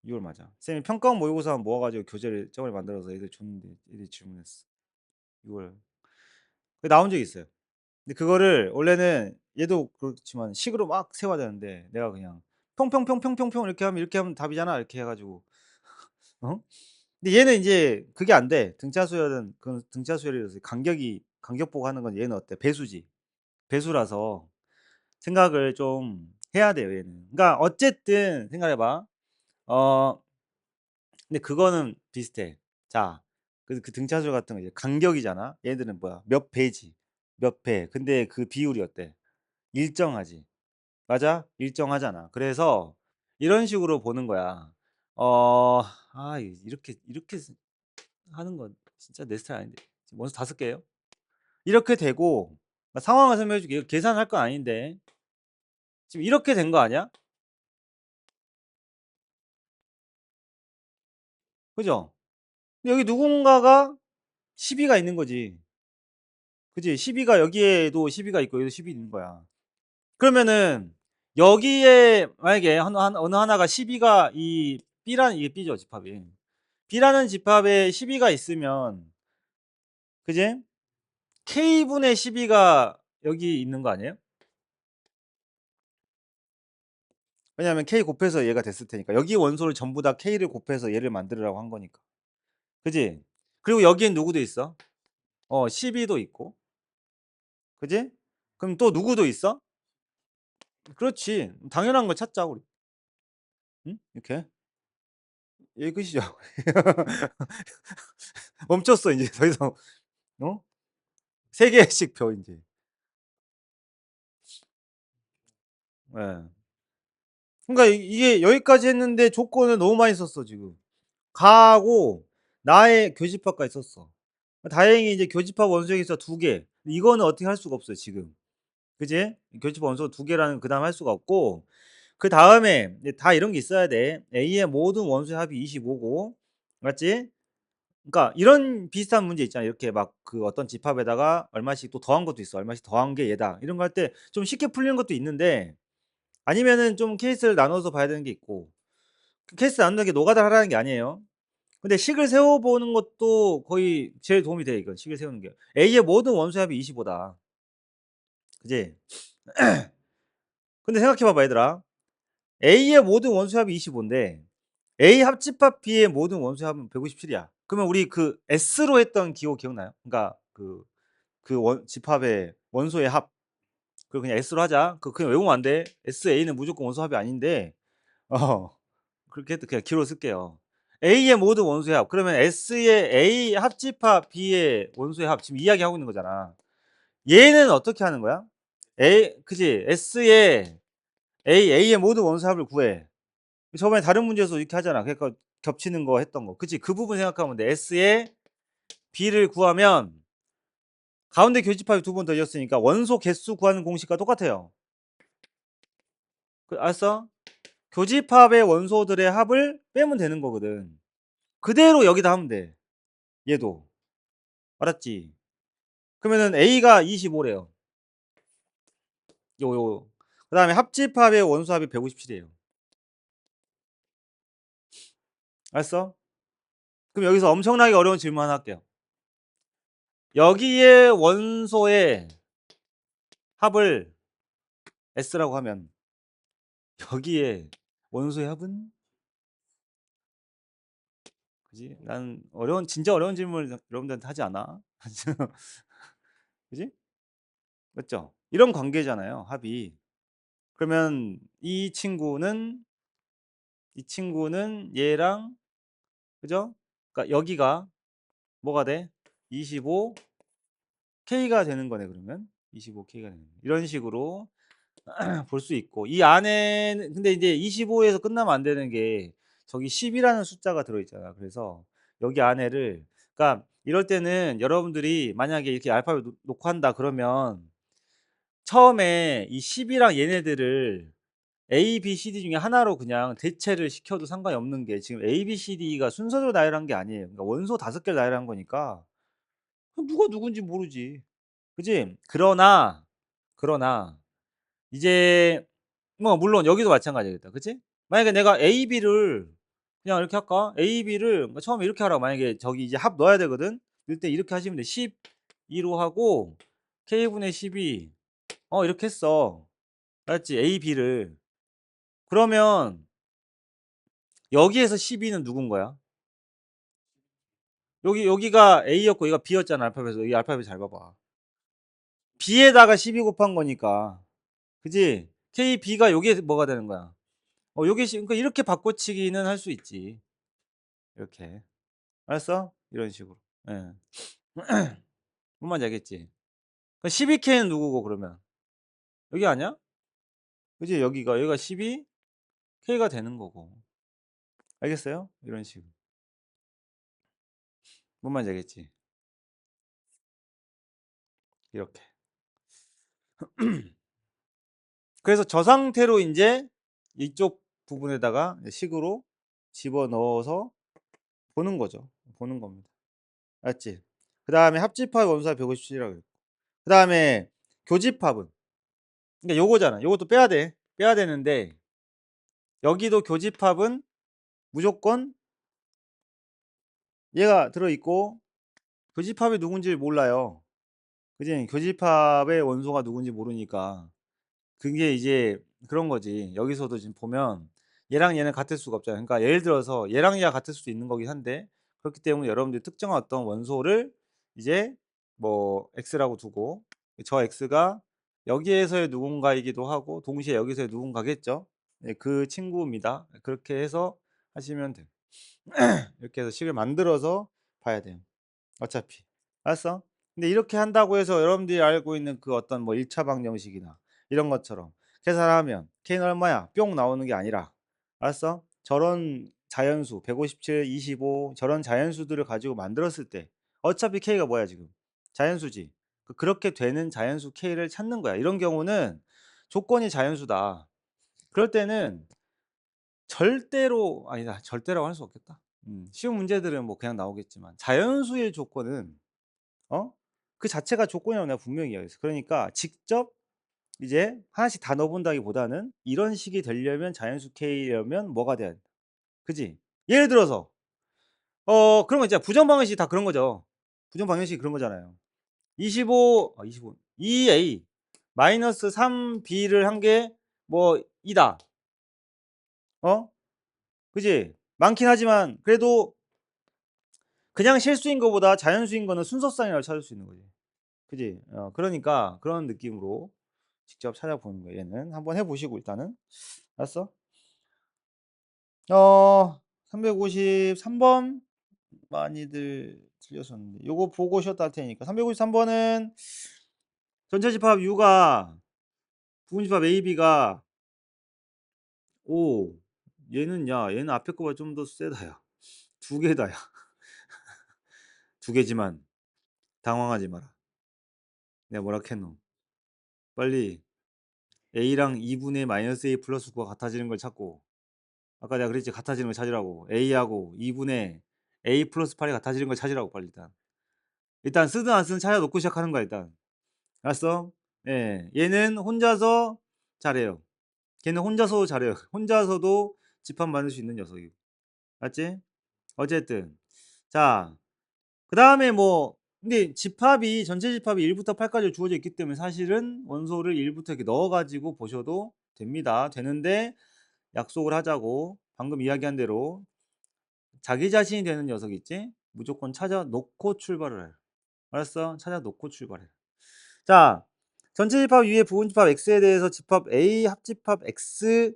6월 맞아. 쌤이 평가원 모의고사 모아 가지고 교재를 저번에 만들어서 애들 줬는데 애들이 질문했어. 6월. 그 나온 적이 있어요. 근데 그거를 원래는 얘도 그렇지만 식으로 막 세워야 되는데 내가 그냥 평평평평평평 이렇게 하면 답이잖아. 이렇게 해 가지고 어? 근데 얘는 인제 그게 안 돼. 등차수열은 그 등차수열이라서 간격 보고 하는 건 얘는 어때? 배수지. 배수라서 생각을 좀 해야 돼요, 얘는. 그러니까 어쨌든 생각해 봐. 어 근데 그거는 비슷해. 자 그 등차수열 같은 거 이제 간격이잖아. 얘네들은 뭐야? 몇 배지. 몇 배. 근데 그 비율이 어때? 일정하지. 맞아? 일정하잖아. 그래서 이런 식으로 보는 거야. 어 이렇게 하는 건 진짜 내 스타일 아닌데. 지금 원수 5 개예요. 이렇게 되고 상황을 설명해 줄게. 이거 계산할 건 아닌데. 지금 이렇게 된 거 아니야? 그죠? 근데 여기 누군가가 시비가 있는 거지. 그지? 시비가 여기에도 시비가 있고 여기도 시비 있는 거야. 그러면은 여기에 만약에 어느 하나가 시비가 이 B라는 이게 B죠, 집합이. B라는 집합에 시비가 있으면 그지? K분의 시비가 여기 있는 거 아니에요? 왜냐하면 K 곱해서 얘가 됐을 테니까. 여기 원소를 전부 다 K를 곱해서 얘를 만들으라고 한 거니까. 그지? 그리고 여기엔 누구도 있어? 12도 있고. 그지? 그럼 또 누구도 있어? 그렇지. 당연한 걸 찾자 우리. 응? 이렇게. 여기 끝이죠. 멈췄어 인제 더 이상. 어? 3 개씩 펴 인제. 예. 그러니까 이게 여기까지 했는데 조건을 너무 많이 썼어 지금. 가하고 나의 교집합까지 썼어. 다행히 이제 교집합 원소에 있어 2 개. 이거는 어떻게 할 수가 없어요 지금. 그지? 교집합 원소 2 개라는 그다음 할 수가 없고 그다음에 이제 다 이런 게 있어야 돼. A의 모든 원소의 합이 25 고 맞지? 그러니까 이런 비슷한 문제 있잖아. 이렇게 막 그 어떤 집합에다가 얼마씩 또 더한 것도 있어. 얼마씩 더한 게 얘다. 이런 거 할 때 좀 쉽게 풀리는 것도 있는데 아니면은 좀 케이스를 나눠서 봐야 되는 게 있고 그 케이스 나누는 게 노가다를 하라는 게 아니에요. 근데 식을 세워 보는 것도 거의 제일 도움이 돼 이건 식을 세우는 게. A의 모든 원소의 합이 25 다. 그지? 근데 생각해 봐봐 얘들아. A의 모든 원소의 합이 25 인데 A 합집합 B의 모든 원소의 합은 157 이야. 그러면 우리 그 S로 했던 기호 기억나요? 그러니까 그 원 집합의 원소의 합. 그거 그냥 S로 하자. 그냥 외우면 안 돼. SA는 무조건 원소 합이 아닌데 어 그렇게 해도 그냥 기로 쓸게요. A의 모든 원소의 합. 그러면 S의 A 합집합 B의 원소의 합 지금 이야기하고 있는 거잖아. 얘는 어떻게 하는 거야? 그지? S의 A의 모든 원소 합을 구해. 저번에 다른 문제에서 이렇게 하잖아. 그러니까 겹치는 거 했던 거. 그치? 그 부분 생각하면 돼. S의 B를 구하면 가운데 교집합이 2번 더해졌으니까 원소 개수 구하는 공식과 똑같아요. 알았어? 교집합의 원소들의 합을 빼면 되는 거거든. 그대로 여기다 하면 돼. 얘도. 알았지? 그러면은 A가 25래요. 요. 그다음에 합집합의 원소합이 157이에요. 알았어? 그럼 여기서 엄청나게 어려운 질문 하나 할게요. 여기에 원소의 합을 S라고 하면 여기에 원소의 합은 그지? 난 진짜 어려운 질문을 여러분들한테 하지 않아. 그지? 맞죠? 이런 관계잖아요, 합이. 그러면 이 친구는 얘랑 그죠? 그러니까 여기가 뭐가 돼? 25 K가 되는 거네 그러면. 25K가 되는 거. 이런 식으로 볼 수 있고 이 안에는 근데 이제 25에서 끝나면 안 되는 게 저기 10이라는 숫자가 들어 있잖아. 그래서 여기 안에를 그러니까 이럴 때는 여러분들이 만약에 이렇게 알파벳 놓고 한다 그러면 처음에 이 10이랑 얘네들을 A, B, C, D 중에 하나로 그냥 대체를 시켜도 상관이 없는 게 지금 A, B, C, D가 순서대로 나열한 게 아니에요. 그러니까 원소 5개를 나열한 거니까 누가 누군지 모르지. 그지? 그러나 이제 뭐 물론 여기도 마찬가지겠다. 그치? 만약에 내가 A, B를 그냥 이렇게 할까? A, B를 뭐 처음에 이렇게 하라고 만약에 저기 이제 합 넣어야 되거든. 이럴 때 이렇게 하시면 돼. 12로 하고 K분의 12 이렇게 했어. 알았지? A, B를. 그러면 여기에서 12는 누군 거야? 여기가 A였고 여기가 B였잖아. 알파벳에서. 여기 알파벳 잘 봐봐. B에다가 12 곱한 거니까. 그지? K, B가 여기에 뭐가 되는 거야? 요게 그러니까 이렇게 바꿔치기는 할 수 있지. 이렇게. 알았어? 이런 식으로. 예. 뭔 말인지 알겠지? 그 12K는 누구고 그러면? 여기 아니야? 그지? 여기가 12K가 되는 거고. 알겠어요? 이런 식으로. 뭔 말인지 알겠지? 이렇게. 그래서 저 상태로 인제 이쪽 부분에다가 식으로 집어넣어서 보는 거죠. 보는 겁니다. 알았지? 그다음에 합집합 원소가 157이라고 그랬고. 그다음에 교집합은 그러니까 요거잖아. 요것도 빼야 돼. 빼야 되는데 여기도 교집합은 무조건 얘가 들어 있고 교집합이 누군지를 몰라요. 그지? 교집합의 원소가 누군지 모르니까 그게 이제 그런 거지. 여기서도 지금 보면 얘랑 얘는 같을 수가 없잖아요. 그러니까 예를 들어서 얘랑 얘가 같을 수도 있는 거긴 한데 그렇기 때문에 여러분들이 특정한 어떤 원소를 이제 뭐 X라고 두고 저 X가 여기에서의 누군가이기도 하고 동시에 여기서의 누군가겠죠. 네, 그 친구입니다. 그렇게 해서 하시면 돼요. 이렇게 해서 식을 만들어서 봐야 돼요. 어차피. 알았어? 근데 이렇게 한다고 해서 여러분들이 알고 있는 그 어떤 뭐 1차 방정식이나 이런 것처럼 계산하면 K는 얼마야? 뿅 나오는 게 아니라 알았어? 저런 자연수 157, 25 저런 자연수들을 가지고 만들었을 때 어차피 K가 뭐야 지금? 자연수지. 그렇게 되는 자연수 K를 찾는 거야. 이런 경우는 조건이 자연수다. 그럴 때는 절대로 아니다. 절대라고 할 수 없겠다. 쉬운 문제들은 뭐 그냥 나오겠지만 자연수의 조건은 그 자체가 조건이라고 내가 분명히 이야기했어. 그러니까 직접 이제 하나씩 다 넣어 본다기보다는 이런 식이 되려면 자연수 K려면 뭐가 돼야 돼. 그지? 예를 들어서 그런 거 있잖아. 부정 방정식이 다 그런 거죠. 부정 방정식이 그런 거잖아요. 25 2A 마이너스 3B를 한 게 뭐 이다. 어? 그지? 많긴 하지만 그래도 그냥 실수인 거보다 자연수인 거는 순서상이라고 찾을 수 있는 거지. 그지? 그러니까 그런 느낌으로 직접 찾아보는 거예요. 얘는 한번 해보시고 일단은 알았어? 353번 많이들 틀렸었는데 요거 보고 쉬었다 할 테니까 353번은 전체 집합 U가 부분 집합 AB가 5 얘는 얘는 앞에 거보다 좀 더 세다 야. 두 개다 야. 두 개지만 당황하지 마라. 내가 뭐라 했노? 빨리 A랑 2분의 마이너스 A 플러스 9가 같아지는 걸 찾고 아까 내가 그랬지 같아지는 걸 찾으라고 A하고 2분의 A 플러스 8이 같아지는 걸 찾으라고 빨리 일단 쓰든 안 쓰든 찾아놓고 시작하는 거야 일단 알았어? 예 얘는 혼자서 잘해요 걔는 혼자서도 잘해요 혼자서도 집합 만들 수 있는 녀석이고 맞지? 어쨌든 자 그 다음에 뭐 근데 집합이 전체 집합이 1부터 8까지 주어져 있기 때문에 사실은 원소를 1부터 이렇게 넣어 가지고 보셔도 됩니다 되는데 약속을 하자고 방금 이야기한 대로 자기 자신이 되는 녀석 있지? 무조건 찾아 놓고 출발을 해요. 알았어? 찾아 놓고 출발해. 자, 전체 집합 위에 부분 집합 X에 대해서 집합 A 합집합 X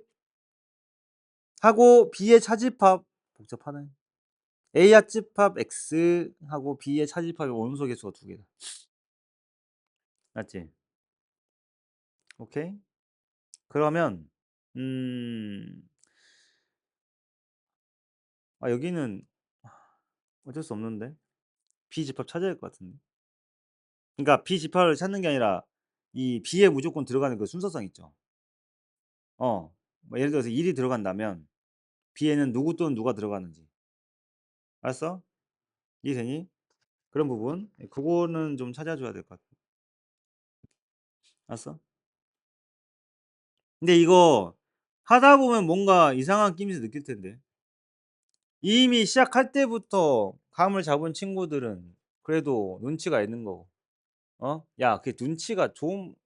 하고 B의 차집합 복잡하네. A 합집합 X 하고 B의 차집합의 원소 개수가 두 개다. 맞지? 오케이. 그러면 음. 여기는 어쩔 수 없는데. B집합 찾아야 될 것 같은데. 그러니까 B집합을 찾는 게 아니라 이 B에 무조건 들어가는 그 순서상 있죠. 뭐 예를 들어서 1이 들어간다면 B에는 누구 또는 누가 들어가는지. 알았어? 이해되니? 그런 부분. 그거는 좀 찾아줘야 될 것 같아. 알았어? 근데 이거 하다 보면 뭔가 이상한 낌새 느낄 텐데. 이미 시작할 때부터 감을 잡은 친구들은 그래도 눈치가 있는 거고. 야, 그게 눈치가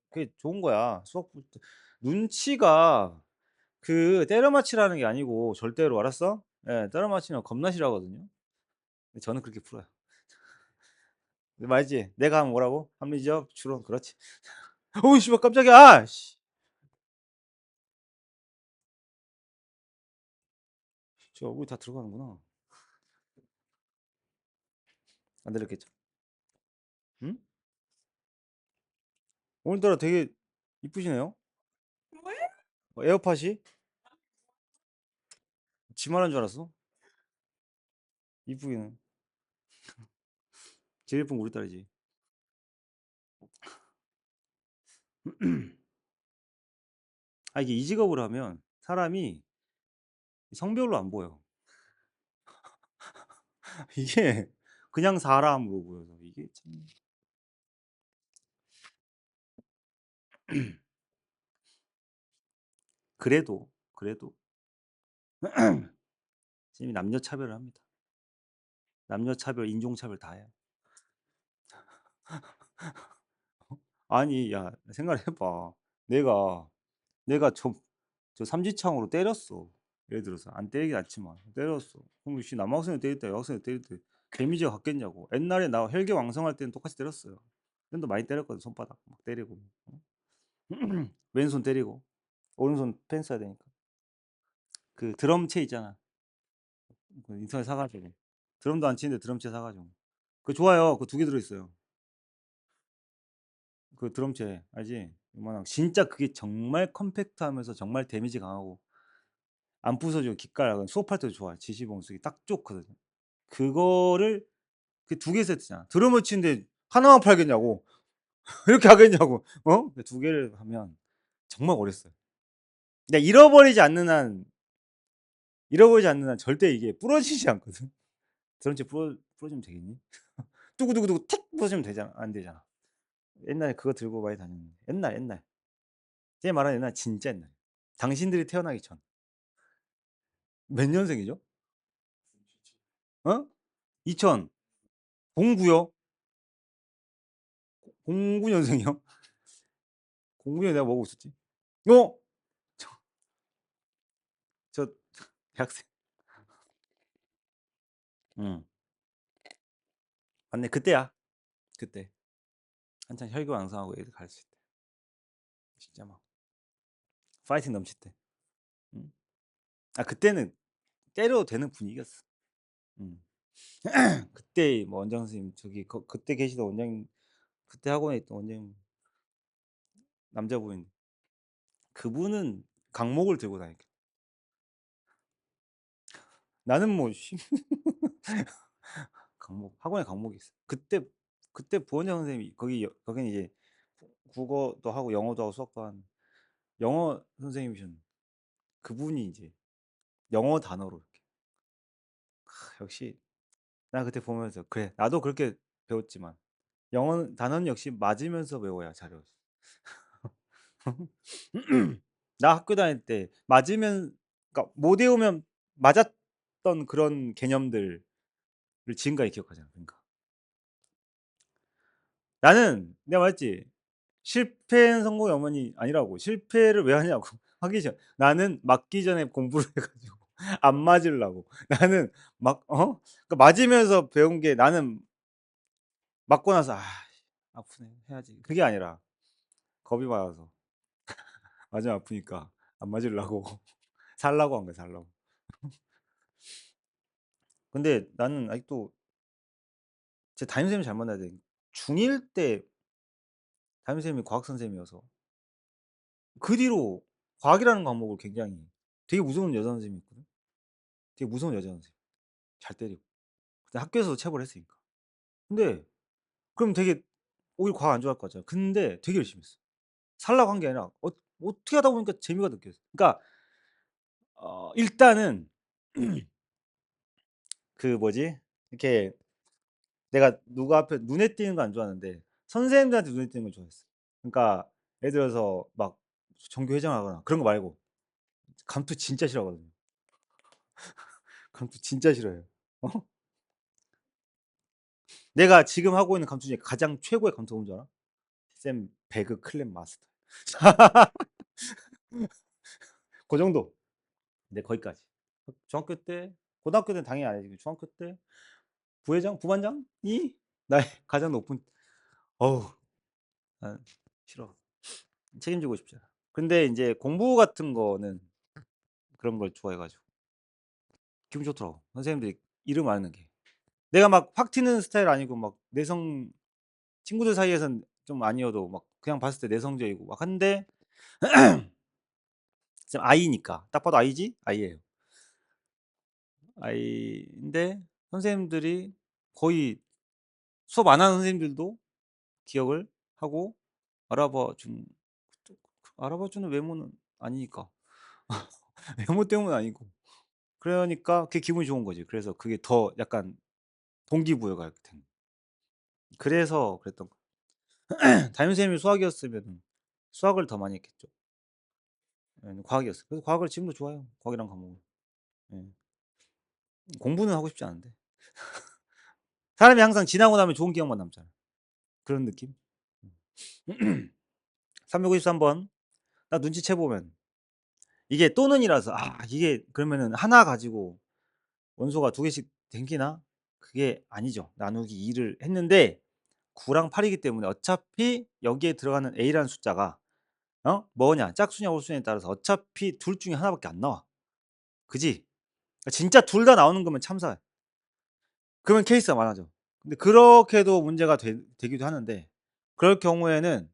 그게 좋은 거야. 수학부터. 눈치가 그 때려 맞히라는 게 아니고 절대로 알았어? 예, 때려 맞히면 겁나 싫어하거든요. 근데 저는 그렇게 풀어요. 말지? 내가 하면 뭐라고? 합리적 추론 그렇지. 어우 씨발 깜짝이야. 씨. 저 얼굴 다 들어가는구나. 안 들렸겠죠? 응? 오늘따라 되게 이쁘시네요. 에어팟이? 지말한 줄 알았어. 이쁘기는. 제일 예쁜 거 우리 딸이지. 이게 이 직업을 하면 사람이 성별로 안 보여. 이게 그냥 사람으로 보여서 이게 참. 그래도 선생님이 남녀 차별을 합니다. 남녀 차별, 인종 차별 다 해요. 아니, 야, 생각을 해봐. 내가 저 삼지창으로 때렸어. 예를 들어서 안 때리긴 않지만 때렸어. 그럼 씨 남학생을 때릴 때 여학생을 때릴 때 데미지가 같겠냐고. 옛날에 나 혈기왕성할 때는 똑같이 때렸어요. 근데 많이 때렸거든. 손바닥 막 때리고. 왼손 때리고 오른손 펜 써야 되니까. 그 드럼체 있잖아. 그 인터넷 사가지고. 드럼도 안 치는데 드럼체 사가지고. 그거 좋아요. 그 두 개 들어있어요. 그 드럼체 알지? 이만한 진짜 그게 정말 컴팩트하면서 정말 데미지 강하고 안 부서지고 기깔나고 수업할 때도 좋아. 지시봉 쓰기 딱 좋거든. 그거를 그 두 개 세트잖아. 드럼을 치는데 하나만 팔겠냐고. 이렇게 하겠냐고. 두 개를 하면 정말 어렸어요. 근데 잃어버리지 않는 한 절대 이게 부러지지 않거든. 드럼체 부러지면 되겠니? 뚜구두구두구 틱 부서지면 되잖아. 안 되잖아. 옛날에 그거 들고 많이 다녔는데. 옛날. 제 말하는 옛날 진짜 옛날. 당신들이 태어나기 전. 몇 년생이죠? 2000. 09요? 09년생이요? 09년에 내가 뭐하고 있었지? 어? 저, 저 대학생. 응. 맞네. 그때야. 그때. 한창 혈기왕성하고 애들 가르칠 때. 진짜 막 파이팅 넘칠 때. 응? 그때는 때려도 되는 분위기였어. 응. 그때 뭐 원장 선생님 저기 그때 계시던 원장님 그때 학원에 있던 원장님 남자분인데 그분은 강목을 들고 다니까. 나는 뭐 강목 학원에 강목이 있어. 그때 부원장 선생님이 거기는 이제 국어도 하고 영어도 하고 수학도 하는 영어 선생님이셨는데 그분이 이제 영어 단어로 이렇게 역시 나 그때 보면서 그래 나도 그렇게 배웠지만 영어 단어는 역시 맞으면서 배워야 잘 외웠어. 나 학교 다닐 때 맞으면 그러니까 못 외우면 맞았던 그런 개념들을 지금까지 기억하잖아. 그러니까 나는 내가 말했지 실패는 성공의 어머니 아니라고. 실패를 왜 하냐고. 하기 전 나는 맞기 전에 공부를 해가지고 안 맞으려고. 나는 그러니까 맞으면서 배운 게 나는 맞고 나서 아프네 해야지. 그게 아니라 겁이 많아서 맞으면 아프니까 안 맞으려고 살라고 한 거야 살라고. 근데 나는 아직도 제 담임선생님 잘 만나야 돼. 중1 때 담임선생님이 과학 선생님이어서. 그 뒤로 과학이라는 과목을 굉장히 되게 무서운 여자 선생님이 있거든. 되게 무서운 여자 선생님. 잘 때리고. 근데 학교에서도 체벌을 했으니까. 근데 그럼 되게 오히려 과학 안 좋아할 것 같잖아. 근데 되게 열심히 했어. 살라고 한 게 아니라 어떻게 하다 보니까 재미가 느껴졌어. 그러니까 일단은 그 뭐지? 이렇게 내가 누구 앞에 눈에 띄는 거 안 좋아하는데 선생님들한테 눈에 띄는 걸 좋아했어. 그러니까 예를 들어서 막 전교 회장하거나 그런 거 말고 감투 진짜 싫어하거든요. 감투 진짜 싫어해요. 어? 내가 지금 하고 있는 감투 중에 가장 최고의 감투가 뭔지 알아? 샘 배그 클랩 마스터. 그 정도. 근데 거기까지. 중학교 때, 고등학교 때는 당연히 아니지. 중학교 때 부회장, 부반장이 나의 가장 높은. 어우, 난 싫어. 책임지고 싶지 않아. 근데 이제 공부 같은 거는 그런 걸 좋아해가지고 기분 좋더라고. 선생님들이 이름 아는 게. 내가 막 확 튀는 스타일 아니고 막 내성 친구들 사이에선 좀 아니어도 막 그냥 봤을 때 내성적이고 막 한데 아이니까 딱 봐도 아이지? 아이예요. 아이인데 선생님들이 거의 수업 안 하는 선생님들도 기억을 하고 알아봐 준 알아봐 주는 외모는 아니니까. 외모 때문은 아니고. 그러니까 그게 기분이 좋은 거지. 그래서 그게 더 약간 동기부여가 이렇게 된. 그래서 그랬던 거. 담임 선생님이 수학이었으면은 수학을 더 많이 했겠죠. 예, 과학이었어요. 그래서 과학을 지금도 좋아해요. 과학이란 과목을. 예. 공부는 하고 싶지 않은데. 사람이 항상 지나고 나면 좋은 기억만 남잖아. 그런 느낌? 353번. 나 눈치채 보면 이게 또는이라서 이게 그러면은 하나 가지고 원소가 두 개씩 생기나? 그게 아니죠. 나누기 2를 했는데 9랑 8이기 때문에 어차피 여기에 들어가는 A라는 숫자가 뭐냐? 짝수냐 홀수냐에 따라서 어차피 둘 중에 하나밖에 안 나와. 그지? 진짜 둘 다 나오는 거면 참사야. 그러면 케이스가 많아져. 근데 그렇게도 문제가 되기도 하는데 그럴 경우에는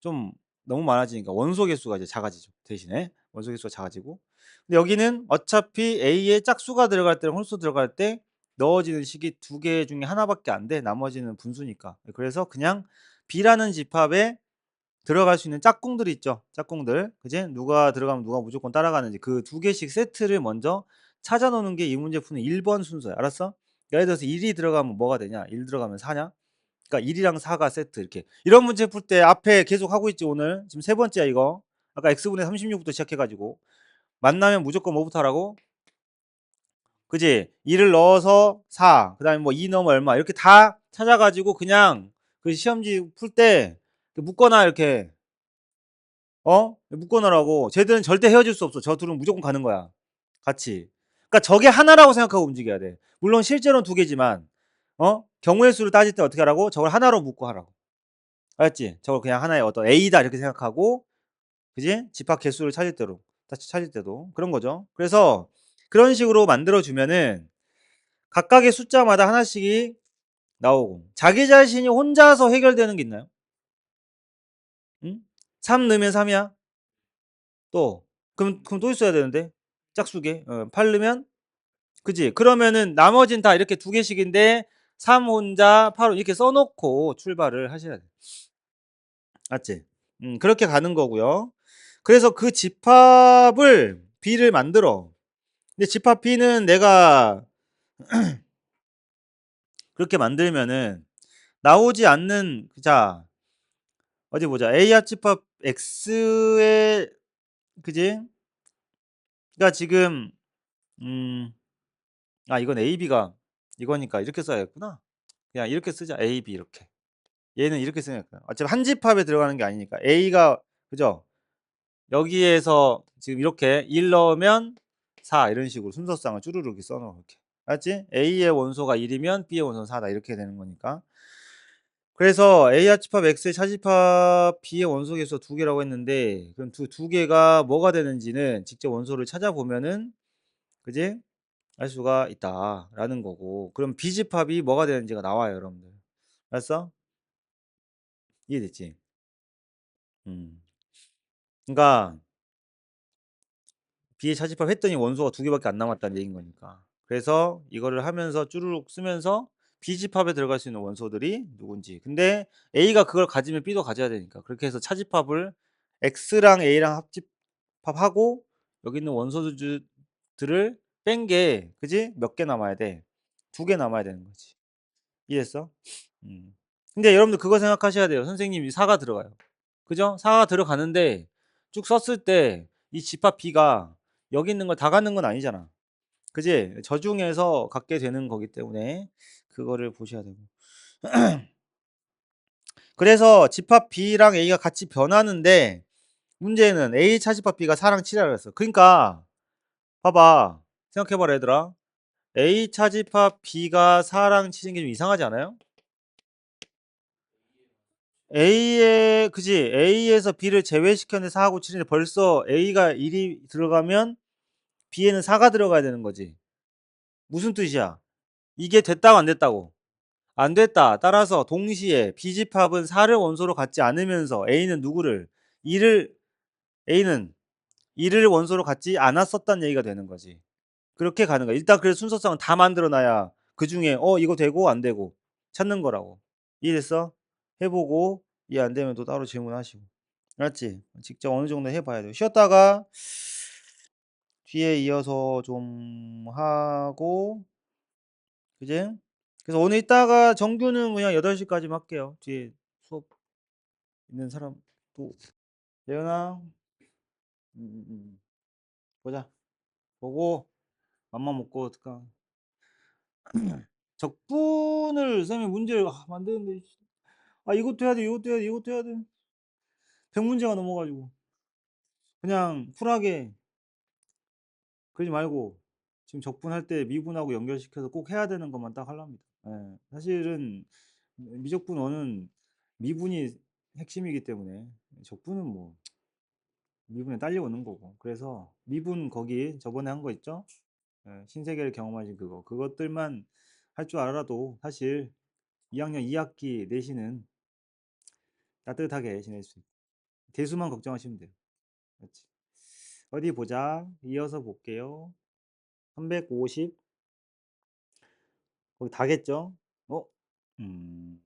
좀 너무 많아지니까 원소 개수가 이제 작아지죠. 대신에 원소 개수가 작아지고. 근데 여기는 어차피 A에 짝수가 들어갈 때랑 홀수 들어갈 때 넣어지는 식이 두 개 중에 하나밖에 안 돼. 나머지는 분수니까. 그래서 그냥 B라는 집합에 들어갈 수 있는 짝꿍들이 있죠. 짝꿍들. 그지? 누가 들어가면 누가 무조건 따라가는지 그 두 개씩 세트를 먼저 찾아 놓는 게 이 문제 푸는 1번 순서야. 알았어? 예를 들어서 1이 들어가면 뭐가 되냐? 1 들어가면 4냐? 그러니까 1이랑 4가 세트 이렇게. 이런 문제 풀 때 앞에 계속 하고 있지 오늘. 지금 세 번째야 이거. 아까 x분의 36부터 시작해 가지고 만나면 무조건 뭐부터 하라고? 그지? 2를 넣어서 4. 그다음에 뭐 2 넣으면 얼마. 이렇게 다 찾아 가지고 그냥 그 시험지 풀 때 묶거나 이렇게 묶어 놓으라고. 쟤들은 절대 헤어질 수 없어. 저 둘은 무조건 가는 거야. 같이. 그러니까 저게 하나라고 생각하고 움직여야 돼. 물론 실제로는 두 개지만 경우의 수를 따질 때 어떻게 하라고? 저걸 하나로 묶고 하라고. 알았지? 저걸 그냥 하나의 어떤 A다 이렇게 생각하고 그지? 집합 개수를 찾을 때로 다시 찾을 때도 그런 거죠. 그래서 그런 식으로 만들어 주면은 각각의 숫자마다 하나씩이 나오고 자기 자신이 혼자서 해결되는 게 있나요? 응? 3 넣으면 3이야? 또 그럼 또 있어야 되는데 짝수게 8 넣으면 그지? 그러면은 나머지는 다 이렇게 두 개씩인데 3 혼자 8 이렇게 써 놓고 출발을 하셔야 돼. 맞지? 그렇게 가는 거고요. 그래서 그 집합을 B를 만들어. 근데 집합 B는 내가 그렇게 만들면은 나오지 않는 자 어디 보자. A 합집합 X의 그지? 가 지금 음 이건 AB가 이거니까 이렇게 써야겠구나. 그냥 이렇게 쓰자. AB 이렇게. 얘는 이렇게 쓰니까 어차피 한 집합에 들어가는 게 아니니까 A가 그죠? 여기에서 지금 이렇게 1 넣으면 4 이런 식으로 순서상을 쭈루루 이렇게 써 놓어 이렇게. 알았지? A의 원소가 1이면 B의 원소는 4다 이렇게 되는 거니까. 그래서 A 합집합 X의 차집합 B의 원소 개수가 두 개라고 했는데 그럼 두 개가 뭐가 되는지는 직접 원소를 찾아보면은 그지? 알 수가 있다라는 거고. 그럼 B 집합이 뭐가 되는지가 나와요, 여러분들. 알았어? 이해됐지? 음. 그러니까 B의 차집합 했더니 원소가 2 개밖에 안 남았다는 얘기인 거니까. 그래서 이거를 하면서 쭈루룩 쓰면서 B 집합에 들어갈 수 있는 원소들이 누군지. 근데 A가 그걸 가지면 B도 가져야 되니까. 그렇게 해서 차집합을 X랑 A랑 합집합하고 여기 있는 원소들 들을 뺀 게 그지? 몇 개 남아야 돼? 2개 남아야 되는 거지. 이해했어? 음. 근데 여러분들 그거 생각하셔야 돼요. 선생님이 4가 들어가요. 그죠? 4가 들어가는데 쭉 썼을 때 이 집합 B가 여기 있는 걸 다 갖는 건 아니잖아. 그지? 저 중에서 갖게 되는 거기 때문에 그거를 보셔야 되고. 그래서 집합 B랑 A가 같이 변하는데 문제는 A 차집합 B가 4랑 7이라 그랬어. 그러니까 봐봐. 생각해 봐라 얘들아. A 차집합 B가 4랑 7인 게 좀 이상하지 않아요? A에 그지? A에서 B를 제외시켰는데 4하고 7인데 벌써 A가 1이 들어가면 B에는 4가 들어가야 되는 거지. 무슨 뜻이야? 이게 됐다고 안 됐다고? 안 됐다. 따라서 동시에 B집합은 4를 원소로 갖지 않으면서 A는 누구를 2를 A는 2를 원소로 갖지 않았었다는 얘기가 되는 거지. 그렇게 가는 거야. 일단 그래서 순서상은 다 만들어 놔야 그중에 이거 되고 안 되고 찾는 거라고. 이해됐어? 해 보고 이해 안 되면 또 따로 질문하시고. 알았지? 직접 어느 정도 해 봐야 돼. 쉬었다가 뒤에 이어서 좀 하고 그지? 그래서 오늘 이따가 정규는 그냥 8시 까지만 할게요. 뒤에 수업 있는 사람 또 예은아 보자. 보고 맘만 먹고 어떡하 적분을 쌤이 문제를 만드는데 이것도 해야 돼 이것도 해야 돼 이것도 해야 돼 100문제가 넘어 가지고 그냥 쿨하게 그러지 말고 지금 적분할 때 미분하고 연결시켜서 꼭 해야 되는 것만 딱 하랍니다. 예. 사실은 미적분 1은 미분이 핵심이기 때문에 적분은 뭐 미분에 딸려오는 거고. 그래서 미분 거기 저번에 한 거 있죠? 예, 신세계를 경험하신 그거. 그것들만 할 줄 알아도 사실 2학년 2학기 내신은 따뜻하게 지낼 수 있고. 대수만 걱정하시면 돼요. 그렇지. 어디 보자. 이어서 볼게요. 350. 거기 다겠죠? 어? 음.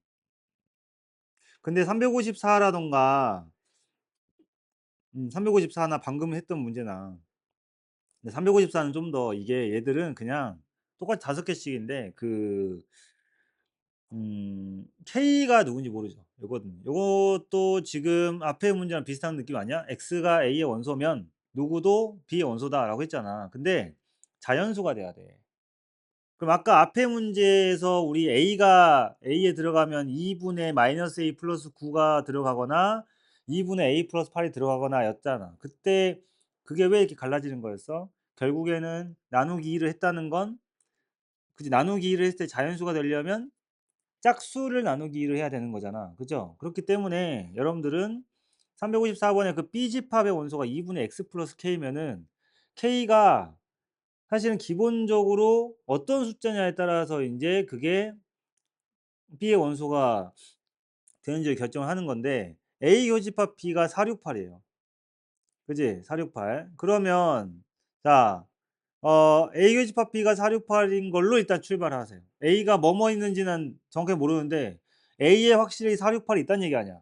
근데 354라던가 354나 방금 했던 문제나 근데 354는 좀 더 이게 얘들은 그냥 똑같이 5개씩인데 K가 누군지 모르죠. 요거든요. 요것도 지금 앞에 문제랑 비슷한 느낌 아니야? X가 A의 원소면 누구도 B의 원소다라고 했잖아. 근데 자연수가 돼야 돼. 그럼 아까 앞에 문제에서 우리 A가 A에 들어가면 2분의 마이너스 A 플러스 9가 들어가거나 2분의 A 플러스 8이 들어가거나 였잖아. 그때 그게 왜 이렇게 갈라지는 거였어? 결국에는 나누기 2를 했다는 건 그지 나누기 2를 했을 때 자연수가 되려면 짝수를 나누기 2를 해야 되는 거잖아. 그죠? 그렇기 때문에 여러분들은 354번에 그 B집합의 원소가 2분의 X 플러스 K면은 K가 사실은 기본적으로 어떤 숫자냐에 따라서 인제 그게 B의 원소가 되는지를 결정을 하는 건데 A 교집합 B가 468 이에요. 그지? 468. 그러면 자 A 교집합 B가 468인 걸로 일단 출발하세요. A가 뭐뭐 있는지는 정확하게 모르는데 A에 확실히 468이 있다는 얘기 아니야.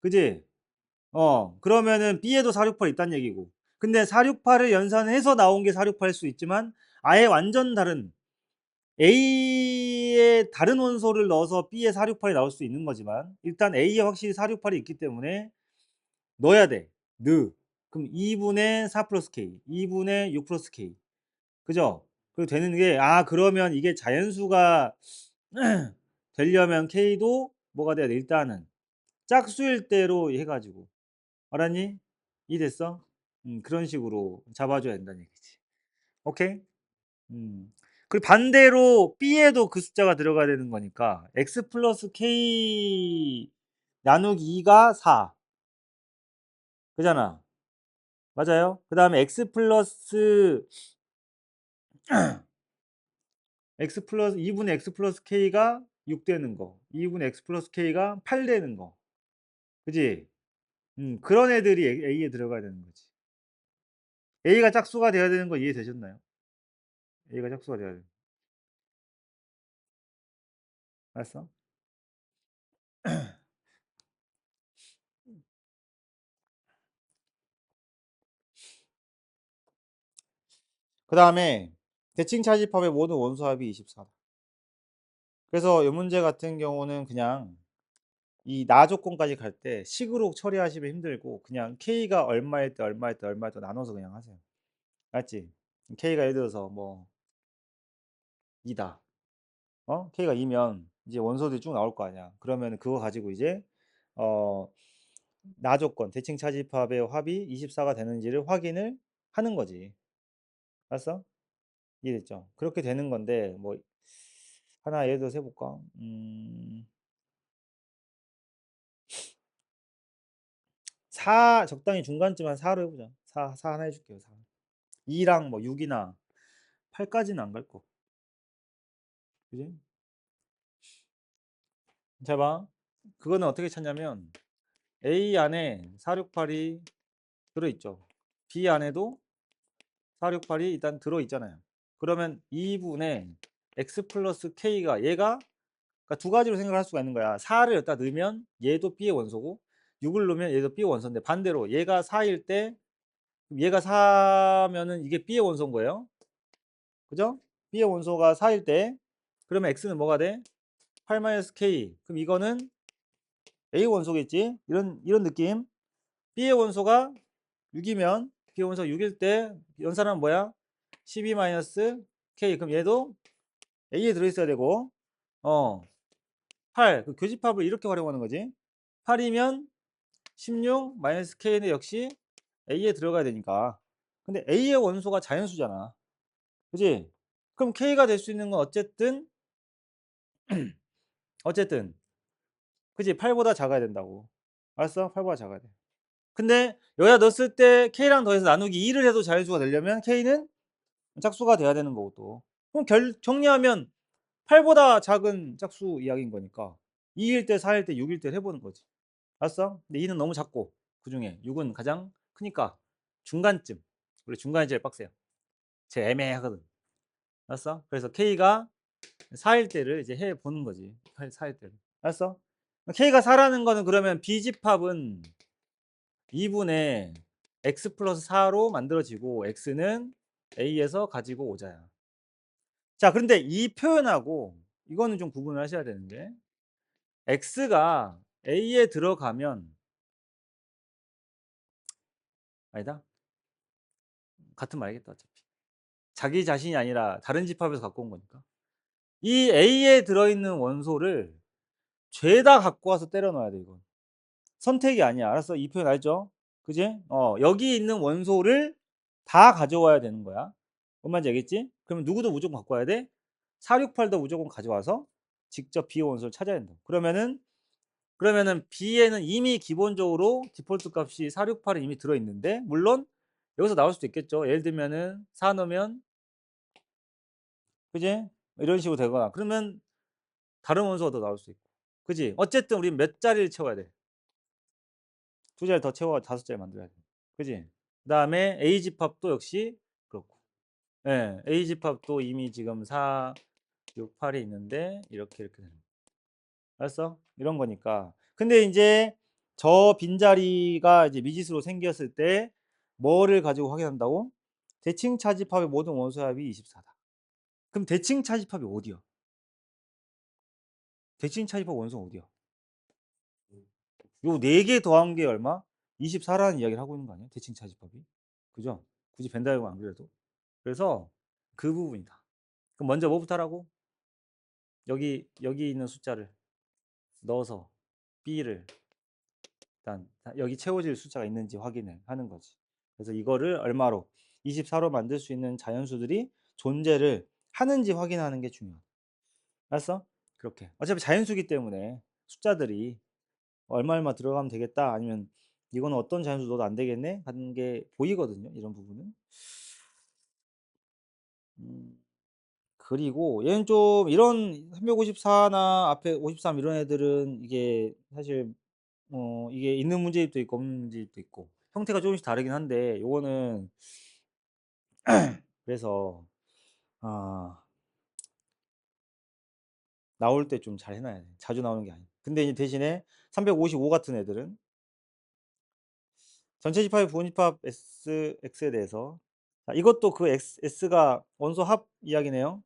그지? 그러면은 B에도 468이 있다는 얘기고. 근데 468을 연산해서 나온 게 468일 수 있지만 아예 완전 다른 A에 다른 원소를 넣어서 B에 468이 나올 수 있는 거지만 일단 A에 확실히 468이 있기 때문에 넣어야 돼. 그럼 2분의 4 플러스 K, 2분의 6 플러스 K. 그죠? 그 되는 게 그러면 이게 자연수가 되려면 K도 뭐가 돼야 돼? 일단은 짝수일 대로 해 가지고. 알았니? 이해됐어? 그런 식으로 잡아줘야 된다는 얘기지. 오케이? 음. 그리고 반대로 B에도 그 숫자가 들어가야 되는 거니까 X 플러스 K 나누기 2가 4. 그잖아. 맞아요? 그 다음에 X 플러스 2분의 X 플러스 K가 6 되는 거. 2분의 X 플러스 K가 8 되는 거. 그지? 그런 애들이 A에 들어가야 되는 거지. A가 짝수가 돼야 되는 거 이해되셨나요? A가 짝수가 돼야 돼. 알았어? 그 다음에 대칭 차집합의 모든 원소합이 24다. 그래서 이 문제 같은 경우는 그냥 이 나 조건까지 갈 때 식으로 처리하시면 힘들고 그냥 K가 얼마일 때 얼마일 때 얼마일 때 나눠서 그냥 하세요. 알지? K가 예를 들어서 뭐 2다. K가 2면 이제 원소들이 쭉 나올 거 아니야. 그러면 그거 가지고 이제 어, 나 조건, 대칭 차집합의 합이 24가 되는지를 확인을 하는 거지. 알았어? 이해됐죠? 그렇게 되는 건데 뭐 하나 예를 들어서 해볼까? 4 적당히 중간쯤 한 4로 해보자. 4 하나 해줄게요. 4. 2랑 뭐 6이나 8까지는 안 갈 거. 그지? 잘 봐. 그거는 어떻게 찾냐면 A 안에 468이 들어있죠. B 안에도 468이 일단 들어있잖아요. 그러면 2분의 x 플러스 k가 얘가 그러니까 두 가지로 생각할 수가 있는 거야. 4를 여기다 넣으면 얘도 B의 원소고 6을 넣으면 얘도 B의 원소인데 반대로 얘가 4일 때 얘가 4면은 이게 B의 원소인 거예요. 그죠? B의 원소가 4일 때 그러면 X는 뭐가 돼? 8-K. 그럼 이거는 A 원소겠지? 이런 느낌. B의 원소가 6이면 B의 원소가 6일 때 연산하면 뭐야? 12-K. 그럼 얘도 A에 들어있어야 되고 8. 그 교집합을 이렇게 활용하는 거지. 8이면 16-K는 역시 A에 들어가야 되니까. 근데 A의 원소가 자연수잖아. 그지? 그럼 K가 될 수 있는 건 어쨌든 그지? 8보다 작아야 된다고. 알았어? 8보다 작아야 돼. 근데 여기다 넣었을 때 K랑 더해서 나누기 2를 해도 자연수가 되려면 K는 짝수가 돼야 되는 거고 또. 그럼 정리하면 8보다 작은 짝수 이야기인 거니까 2일 때, 4일 때, 6일 때 해보는 거지. 알았어? 근데 2는 너무 작고 그중에 6은 가장 크니까 중간쯤. 우리 중간이 제일 빡세요. 제일 애매하거든. 알았어? 그래서 K가 4일 때를 이제 해보는 거지. 4일 때를. 알았어? K가 4라는 거는 그러면 B집합은 2분의 X 플러스 4로 만들어지고 X는 A에서 가지고 오자야. 자, 그런데 이 표현하고 이거는 좀 구분을 하셔야 되는데 X가 A에 들어가면 아니다. 같은 말이겠다 어차피. 자기 자신이 아니라 다른 집합에서 갖고 온 거니까. 이 A에 들어있는 원소를 죄다 갖고 와서 때려 넣어야 돼 이건. 선택이 아니야. 알았어? 이 표현 알죠? 그지? 여기 있는 원소를 다 가져와야 되는 거야. 뭔 말인지 알겠지? 그러면 누구도 무조건 갖고 와야 돼? 468도 무조건 가져와서 직접 B 원소를 찾아야 된다. 그러면은 B에는 이미 기본적으로 디폴트 값이 468이 이미 들어있는데 물론 여기서 나올 수도 있겠죠. 예를 들면은 4 넣으면 그지? 이런 식으로 되거나 그러면 다른 원소가 더 나올 수 있고 그지? 어쨌든 우리 몇 자리를 채워야 돼? 두 자리 더 채워 다섯 자리 만들어야 돼. 그지? 그 다음에 A 집합도 역시 그렇고 예, A 집합도 이미 지금 4, 6, 8이 있는데 이렇게 되는 거야. 알았어? 이런 거니까. 근데 이제 저 빈자리가 이제 미지수로 생겼을 때 뭐를 가지고 확인한다고? 대칭 차집합의 모든 원소 합이 24다. 그럼 대칭 차집합이 어디야? 대칭 차집합 원소는 어디야? 요 4개 더한 게 얼마? 24라는 이야기를 하고 있는 거 아니야? 대칭 차집합이. 그죠? 굳이 벤다이어가 안 그래도. 그래서 그 부분이다. 그럼 먼저 뭐부터 하라고? 여기 있는 숫자를 넣어서 B를 일단 여기 채워질 숫자가 있는지 확인을 하는 거지. 그래서 이거를 얼마로 24로 만들 수 있는 자연수들이 존재를 하는지 확인하는 게 중요해. 알았어? 그렇게. 어차피 자연수기 때문에 숫자들이 얼마 들어가면 되겠다 아니면 이거는 어떤 자연수 넣어도 안 되겠네 하는 게 보이거든요. 이런 부분은. 음, 그리고 얘는 좀 이런 354나 앞에 53 이런 애들은 이게 사실 이게 있는 문제집도 있고 없는 문제집도 있고 형태가 조금씩 다르긴 한데 요거는 그래서 아 나올 때 좀 잘 해 놔야 돼. 자주 나오는 게 아니야. 근데 이제 대신에 355 같은 애들은 전체 집합의 부분 집합 X에 대해서 자 이것도 그 S가 원소 합 이야기네요.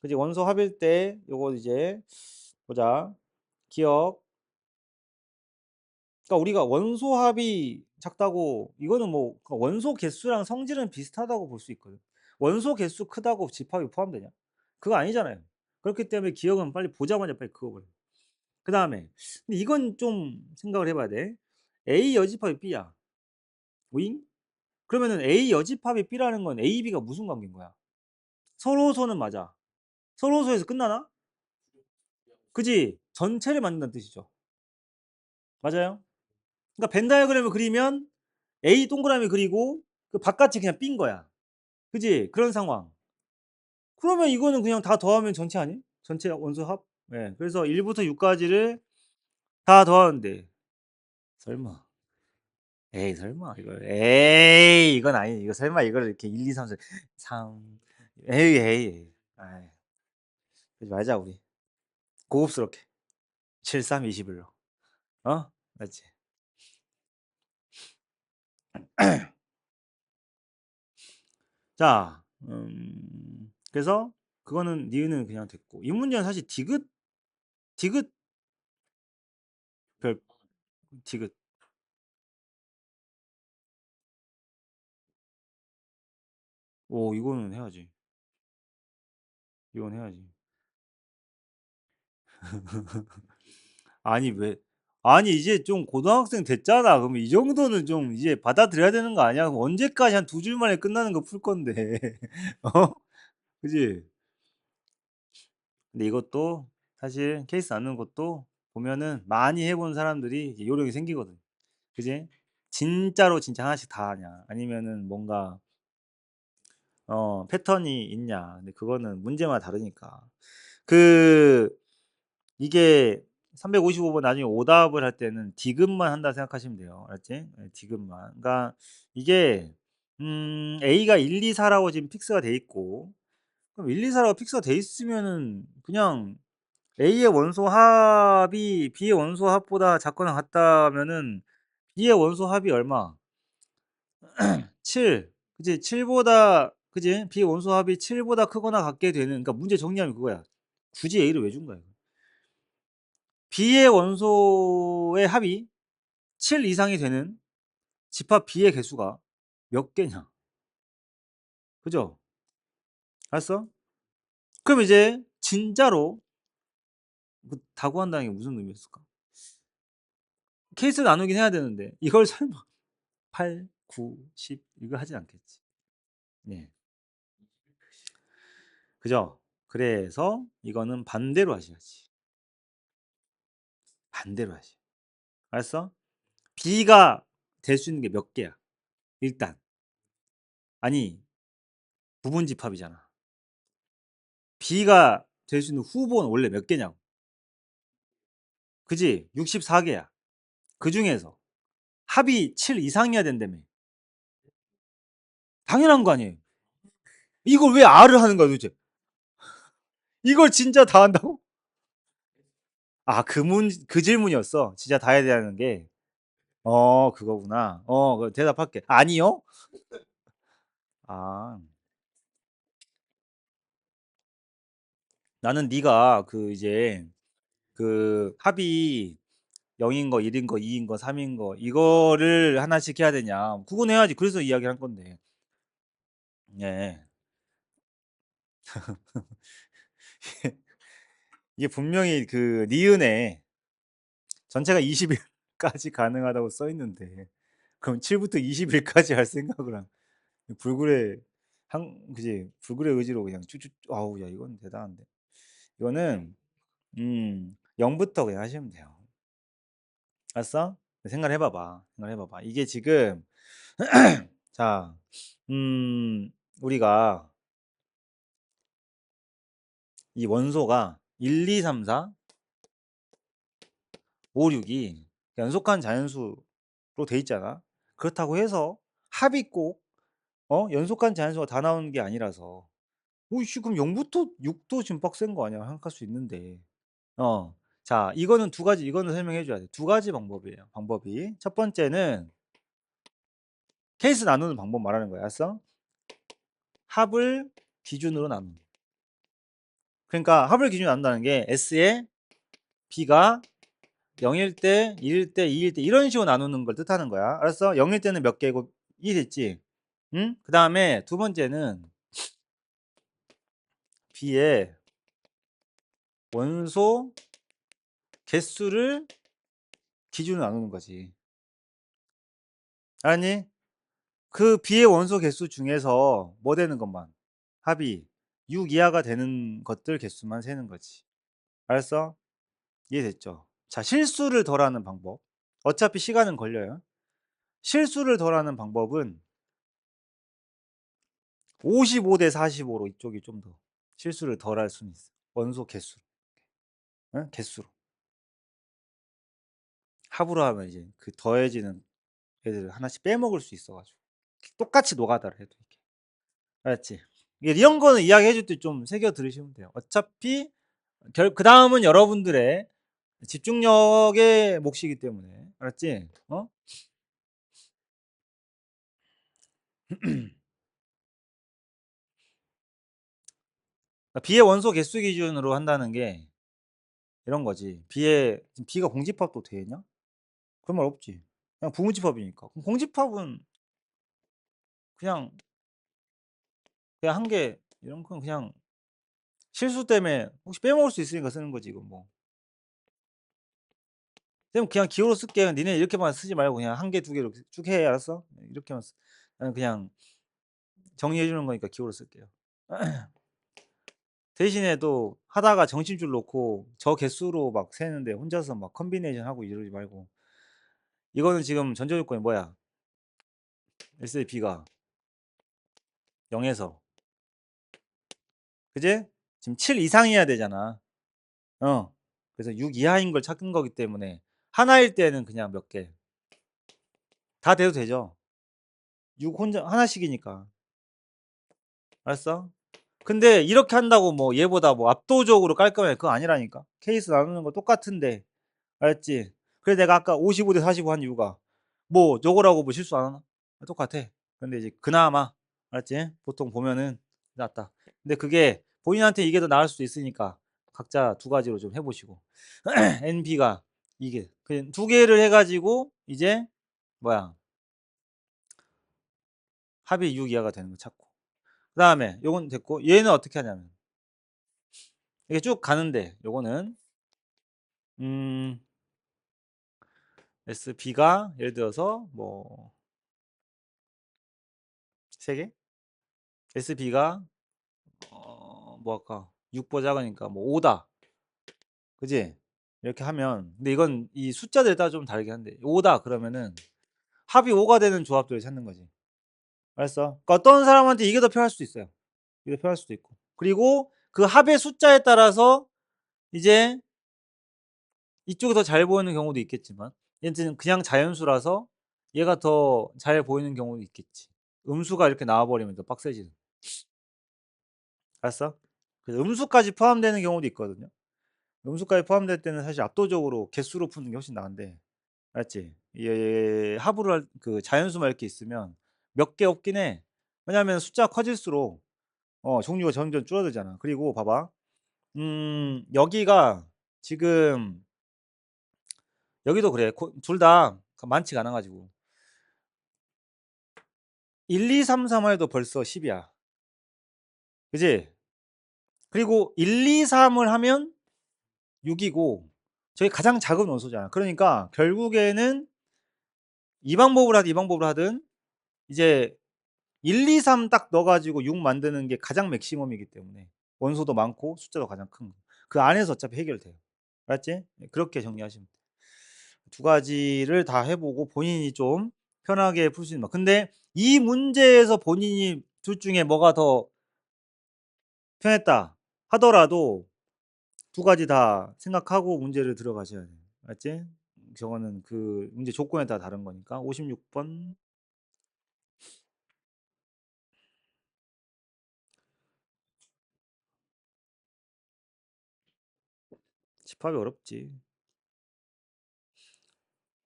그지? 원소 합일 때 요거 이제 보자. 기억. 그러니까 우리가 원소 합이 작다고 이거는 뭐 원소 개수랑 성질은 비슷하다고 볼 수 있거든. 원소 개수 크다고 집합이 포함되냐? 그거 아니잖아요. 그렇기 때문에 기억은 빨리 보자마자 빨리 그어버려. 그다음에 근데 이건 좀 생각을 해 봐야 돼. A 여집합이 B야. 오잉? 그러면은 A 여집합이 B라는 건 A, B가 무슨 관계인 거야? 서로소는 맞아. 서로소에서 끝나나? 그지? 전체를 만든다는 뜻이죠. 맞아요? 그러니까 벤 다이어그램을 그리면 A 동그라미 그리고 그 바깥이 그냥 B인 거야. 그지? 그런 상황. 그러면 이거는 그냥 다 더하면 전체 아니? 전체 원소 합? 예. 그래서 1 부터 6 까지를 다 더하는데 설마. 에이 설마 이걸 에이 이건 아니 이거 설마 이거를 이렇게 1, 2, 3, 4, 3 에이 에이 아이 그러지 말자 우리 고급스럽게 7, 3, 21로 어? 맞지? 자 그래서 그거는 니은은 그냥 됐고 이 문제는 사실 디귿 별 디귿 오 이거는 해야지. 이건 해야지. 아니 왜 아니 이제 좀 고등학생 됐잖아. 그러면 이 정도는 좀 이제 받아들여야 되는 거 아니야? 그럼 언제까지 한 2줄 만에 끝나는 거 풀 건데. 어? 그지? 근데 이것도 사실 케이스 나누는 것도 보면은 많이 해본 사람들이 이제 요령이 생기거든. 그지? 진짜로 진짜 하나씩 다 하냐? 아니면은 뭔가 패턴이 있냐? 근데 그거는 문제마다 다르니까. 그 이게 355번 나중에 오답을 할 때는 디귿만 한다 생각하시면 돼요. 알았지? 예 디귿만. 그러니까 이게 A가 1, 2, 4 라고 지금 픽스가 돼 있고 그럼 1, 2, 4 라고 픽스가 돼 있으면은 그냥 A의 원소 합이 B의 원소 합보다 작거나 같다면은 B의 원소 합이 얼마? 7. 그지? 7보다 그지? B의 원소 합이 7보다 크거나 같게 되는 그러니까 문제 정리하면 그거야. 굳이 A를 왜 준 거야? B의 원소의 합이 7 이상이 되는 집합 B의 개수가 몇 개냐? 그죠? 알았어? 그럼 이제 진짜로 그 다 구한다는 게 무슨 의미였을까? 케이스 나누긴 해야 되는데 이걸 설마 8, 9, 10 이거 하진 않겠지. 네. 그죠? 그래서 이거는 반대로 하셔야지. 반대로 하시. 알았어? B가 될 수 있는 게 몇 개야? 일단. 아니, 부분 집합이잖아. B가 될 수 있는 후보는 원래 몇 개냐고. 그지? 64개야. 그중에서 합이 7 이상이어야 된다며. 당연한 거 아니에요. 이걸 왜 R을 하는 거야 도대체? 이걸 진짜 다 한다고? 아, 그 질문이었어. 진짜 다 해야 되는 게. 그거구나. 그 대답할게. 아니요? 아, 나는 네가 그 이제 그 합이 0인 거, 1인 거, 2인 거, 3인 거 이거를 하나씩 해야 되냐? 그건 해야지. 그래서 이야기를 한 건데. 예. 이게 분명히 그 니은에 전체가 20일까지 가능하다고 써 있는데 그럼 7부터 20일까지 할 생각을 한 불굴의 그지 불굴의 의지로 그냥 쭉쭉 아우 야 이건 대단한데 이거는 0부터 그냥 하시면 돼요. 알았어? 생각을 해봐봐. 생각을 해봐봐. 이게 지금 자, 우리가 이 원소가 1, 2, 3, 4, 5, 6이 연속한 자연수로 돼 있잖아. 그렇다고 해서 합이 꼭 연속한 자연수가 다 나오는 게 아니라서 오이씨 그럼 0부터 6도 지금 빡센 거 아니야 생각할 수 있는데. 자 이거는 두 가지 이거는 설명해 줘야 돼. 두 가지 방법이에요 방법이. 첫 번째는 케이스 나누는 방법 말하는 거야. 알았어? 합을 기준으로 나누는. 그러니까 합을 기준으로 나눈다는 게 S에 B가 0일 때, 1일 때, 2일 때 이런 식으로 나누는 걸 뜻하는 거야. 알았어? 0일 때는 몇 개고 2 됐지? 응? 그다음에 두 번째는 B의 원소 개수를 기준으로 나누는 거지. 알았니? 그 B의 원소 개수 중에서 뭐 되는 것만 합이 6 이하가 되는 것들 개수만 세는 거지. 알았어? 이해됐죠? 자, 실수를 덜하는 방법. 어차피 시간은 걸려요. 실수를 덜하는 방법은 55대 45로 이쪽이 좀 더 실수를 덜할 수는 있어. 원소 개수. 응? 개수로. 합으로 하면 이제 그 더해지는 애들을 하나씩 빼먹을 수 있어가지고. 똑같이 노가다를 해도 이렇게. 알았지? 이런 거는 이야기해 줄 때 좀 새겨 들으시면 돼요. 어차피 그 다음은 여러분들의 집중력의 몫이기 때문에. 알았지? B의 원소 개수 기준으로 한다는 게 이런 거지. 지금 B가 공집합도 되냐? 그런 말 없지. 그냥 부문집합이니까. 그럼 공집합은 그냥 한 개 이런 건 그냥 실수 때문에 혹시 빼먹을 수 있으니까 쓰는 거지 이건 뭐. 쌤 그냥 기호로 쓸게. 니네 이렇게만 쓰지 말고 그냥 한 개, 두 개로 쭉 해. 알았어? 이렇게만 쓰. 나는 그냥 정리해 주는 거니까 기호로 쓸게요. 대신에 또 하다가 정신줄 놓고 저 개수로 막 세는데 혼자서 막 컨비네이션 하고 이러지 말고. 이거는 지금 전제 조건이 뭐야? SAP가 0에서 그지? 지금 7 이상이어야 되잖아. 그래서 6 이하인 걸 찾은 거기 때문에 하나일 때는 그냥 몇 개. 다 돼도 되죠. 6 혼자 하나씩이니까. 알았어? 근데 이렇게 한다고 뭐 얘보다 뭐 압도적으로 깔끔해 그거 아니라니까. 케이스 나누는 거 똑같은데. 알았지? 그래서 내가 아까 55 대 45 한 이유가 뭐 저거라고 뭐 실수 안 하나? 똑같아. 근데 이제 그나마 알았지? 보통 보면은 낫다. 근데 그게 본인한테 이게 더 나을 수도 있으니까 각자 두 가지로 좀 해 보시고. NP가 이게 그 두 개를 해 가지고 이제 뭐야? 합이 6 이하가 되는 거 찾고. 그다음에 요건 됐고 얘는 어떻게 하냐면 이게 쭉 가는데 요거는 음 SB가 예를 들어서 뭐 3 개? SB가 뭐 할까? 6 보다 작으니까 뭐 5 다. 그지? 이렇게 하면 근데 이건 이 숫자들에 따라 좀 다르긴 한데 5 다 그러면은 합이 5가 되는 조합들을 찾는 거지. 알았어? 그러니까 어떤 사람한테 이게 더 편할 수도 있어요. 이게 더 편할 수도 있고. 그리고 그 합의 숫자에 따라서 이제 이쪽이 더 잘 보이는 경우도 있겠지만 얘는 그냥 자연수라서 얘가 더 잘 보이는 경우도 있겠지. 음수가 이렇게 나와 버리면 더 빡세지는. 알았어? 그래서 음수까지 포함되는 경우도 있거든요. 음수까지 포함될 때는 사실 압도적으로 개수로 푸는 게 훨씬 나은데 알았지? 합으로 그 자연수만 이렇게 있으면 몇 개 없긴 해. 왜냐하면 숫자가 커질수록 종류가 점점 줄어들잖아. 그리고 봐봐. 여기가 지금 여기도 그래. 둘 다 많지가 않아 가지고 1, 2, 3, 4만 해도 벌써 10이야. 그지? 그리고 1, 2, 3을 하면 6이고 저게 가장 작은 원소잖아. 그러니까 결국에는 이 방법을 하든 이 방법을 하든 이제 1, 2, 3 딱 넣어 가지고 6 만드는 게 가장 맥시멈이기 때문에 원소도 많고 숫자도 가장 큰 거. 그 안에서 어차피 해결돼요. 알았지? 네, 그렇게 정리하시면 돼. 두 가지를 다 해 보고 본인이 좀 편하게 풀 수 있는 방 근데 이 문제에서 본인이 둘 중에 뭐가 더 편했다 하더라도 두 가지 다 생각하고 문제를 들어가셔야 돼요. 알았지? 저거는 그 문제 조건에 따라 다른 거니까. 56번. 집합이 어렵지.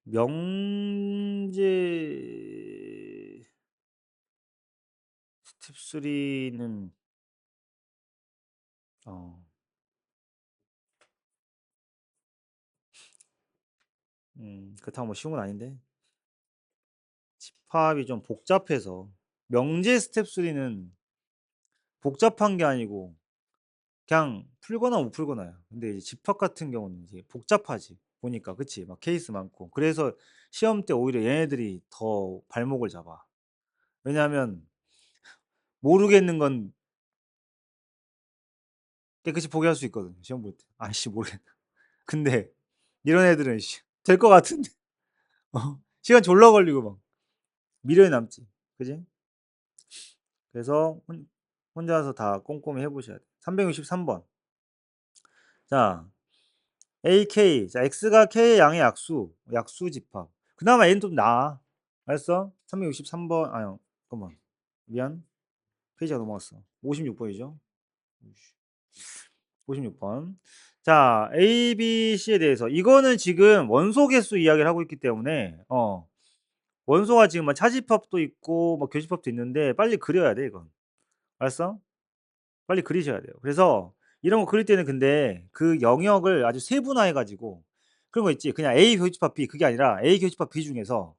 명제 스텝 3는 어, 그렇다고 뭐 쉬운 건 아닌데 집합이 좀 복잡해서 명제 스텝 3는 복잡한 게 아니고 그냥 풀거나 못 풀거나야. 근데 이제 집합 같은 경우는 이제 복잡하지. 보니까 그치? 막 케이스 많고. 그래서 시험 때 오히려 얘네들이 더 발목을 잡아. 왜냐하면 모르겠는 건 깨끗이 포기할 수 있거든. 시험 볼 때. 아씨 모르겠다. 근데 이런 애들은 될 것 같은데 시간 졸라 걸리고 막 미련이 남지. 그지? 그래서 혼자서 다 꼼꼼히 해보셔야 돼. 363번. 자, AK. 자, X가 K의 양의 약수. 약수 집합. 그나마 얘는 좀 나아. 알았어? 363번. 아유, 잠깐만. 미안. 페이지가 넘어갔어. 56번이죠. 56번. 자, A, B, C에 대해서. 이거는 지금 원소 개수 이야기를 하고 있기 때문에, 원소가 지금 막 차집합도 있고, 뭐 교집합도 있는데, 빨리 그려야 돼, 이건. 알았어? 빨리 그리셔야 돼요. 그래서 이런 거 그릴 때는 근데 그 영역을 아주 세분화해 가지고 그런 거 있지. 그냥 A 교집합 B 그게 아니라 A 교집합 B 중에서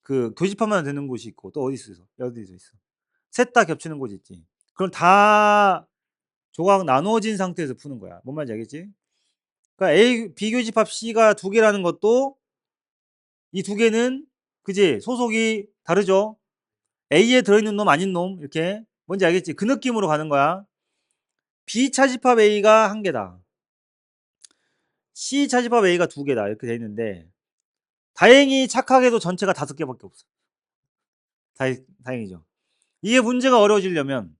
그 교집합만 되는 곳이 있고 또 어디 있어? 어디서 있어? 셋 다 겹치는 곳이 있지. 그럼 다 조각 나누어진 상태에서 푸는 거야. 뭔 말인지 알겠지? 그러니까 A B 교집합 C가 두 개라는 것도 이 두 개는 그지? 소속이 다르죠. A에 들어있는 놈 아닌 놈 이렇게 뭔지 알겠지? 그 느낌으로 가는 거야. B 차집합 A가 한 개다. C 차집합 A가 두 개다. 이렇게 돼 있는데 다행히 착하게도 전체가 다섯 개밖에 없어. 다행이죠. 이게 문제가 어려워지려면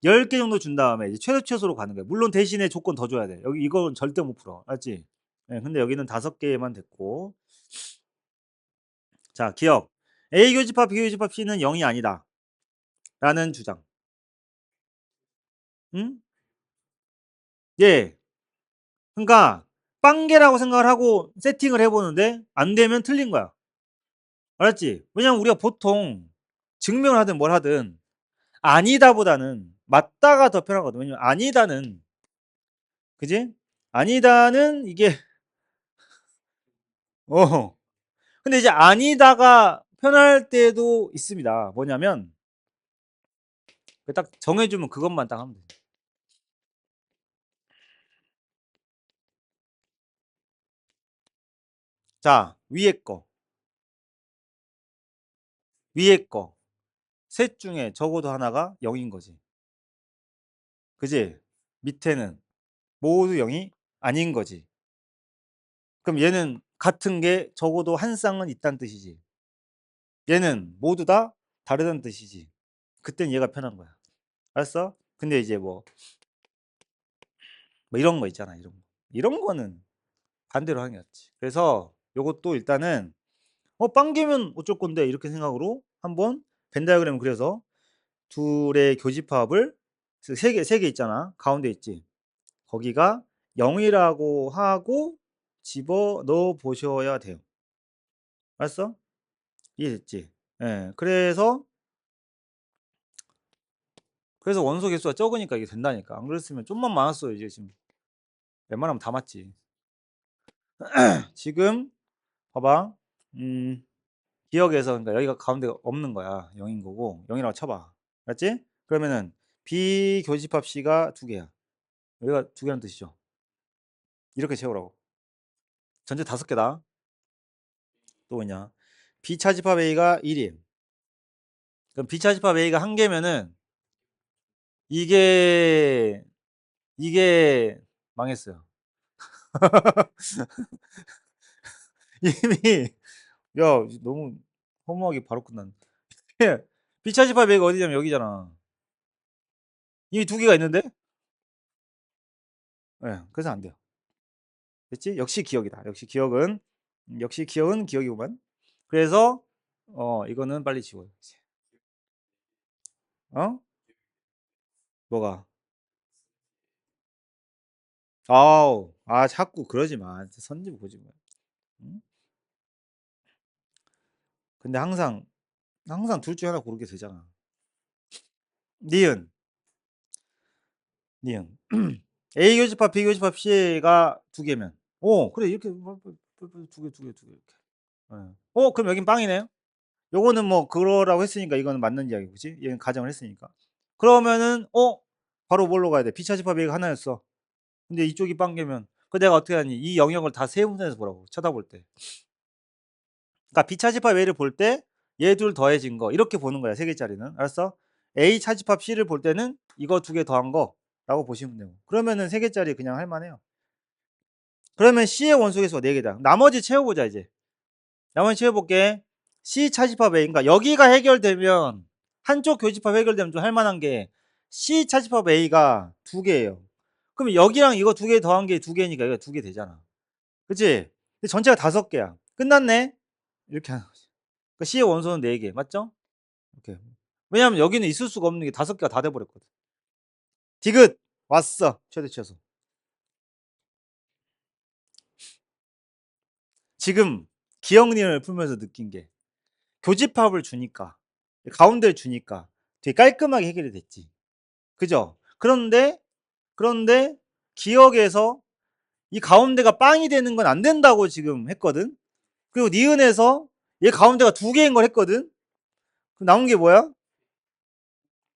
10개 정도 준 다음에 이제 최소로 가는 거야. 물론 대신에 조건 더 줘야 돼. 여기 이건 절대 못 풀어. 알지? 네, 근데 여기는 다섯 개만 됐고. 자, 기억. A 교집합, B 교집합 C는 0이 아니다. 라는 주장. 응? 예. 그러니까 빵개라고 생각을 하고 세팅을 해보는데 안 되면 틀린 거야. 알았지? 왜냐면 우리가 보통 증명을 하든 뭘 하든 아니다보다는 맞다가 더 편하거든. 왜냐면 아니다는 그지? 아니다는 이게 어 근데 이제 아니다가 편할 때도 있습니다. 뭐냐면 딱 정해주면 그것만 딱 하면 돼. 자 위에 거 셋 중에 적어도 하나가 0인 거지. 그지? 밑에는 모두 0이 아닌 거지. 그럼 얘는 같은 게 적어도 한 쌍은 있다는 뜻이지. 얘는 모두 다 다르다는 뜻이지. 그땐 얘가 편한 거야. 알았어? 근데 이제 뭐 이런 거 있잖아. 이런 거. 이런 거는 반대로 하는 게 낫지. 그래서 요것도 일단은 빵개면 어쩔 건데 이렇게 생각으로 한번 벤 다이어그램 그려서 둘의 교집합을 세 개 있잖아. 가운데 있지. 거기가 0이라고 하고 집어넣어 보셔야 돼요. 알았어? 이해됐지? 예. 그래서 원소 개수가 적으니까 이게 된다니까. 안 그랬으면 좀만 많았어요. 이제 지금 웬만하면 다 맞지. 지금 봐봐. 기억에서 그러니까 여기가 가운데가 없는 거야. 0인 거고 0이라고 쳐봐. 맞지? 그러면은 비교집합 C가 두 개야. 여기가 두 개라는 뜻이죠. 이렇게 채우라고. 전체 다섯 개다. 또 뭐냐? 비차집합 A가 1임. 그럼 비차집합 A가 한 개면은 이게 망했어요. 이미 야 너무 허무하게 바로 끝났네. 비차집합 A가 어디냐면 여기잖아. 이미 두 개가 있는데? 예. 그래서 안 돼요. 됐지? 역시 기억이다. 역시 기억은 역시 기억은 기억이구만. 그래서 이거는 빨리 지워요. 이제. 어? 뭐가? 아우, 자꾸 그러지 마. 선지 보지 마. 응? 근데 항상 둘 중에 하나 고르게 되잖아. 니은, 니은. A 교집합, B 교집합 C가 두 개면. 그래 이렇게 두 개 이렇게. 그럼 여긴 빵이네요. 요거는 뭐 그러라고 했으니까 이거는 맞는 이야기, 그지? 얘는 가정을 했으니까. 그러면은 바로 뭘로 가야 돼? B차집합 A가 하나였어. 근데 이쪽이 빵개면 그 내가 어떻게 하니? 이 영역을 다 세분해서 보라고 쳐다볼 때. 그러니까 B차집합 A를 볼 때 얘 둘 더해진 거 이렇게 보는 거야. 세 개짜리는. 알았어? A 차집합 C를 볼 때는 이거 두 개 더한 거라고 보시면 되고. 그러면은 세 개짜리 그냥 할 만해요. 그러면 C의 원소개수가 네 개다. 나머지 채워보자 이제. 나머지 채워볼게. C 차집합 A. 그러니까 여기가 해결되면 한쪽 교집합 해결되면 좀 할 만한 게 C 차집합 A가 두 개예요. 그럼 여기랑 이거 두 개 더한 게 두 개니까 이거 두 개 되잖아. 그치? 근데 전체가 다섯 개야. 끝났네? 이렇게 하는 거지. 그러니까 C의 원소는 네 개. 맞죠? 이렇게. 왜냐면 여기는 있을 수가 없는 게 다섯 개가 다 돼버렸거든. 디귿! 왔어. 최대 최소. 지금 기억력을 풀면서 느낀 게 교집합을 주니까 가운데를 주니까 되게 깔끔하게 해결이 됐지. 그죠? 그런데 기억에서 이 가운데가 빵이 되는 건 안 된다고 지금 했거든. 그리고 니은에서 얘 가운데가 두 개인 걸 했거든. 그럼 남은 게 뭐야?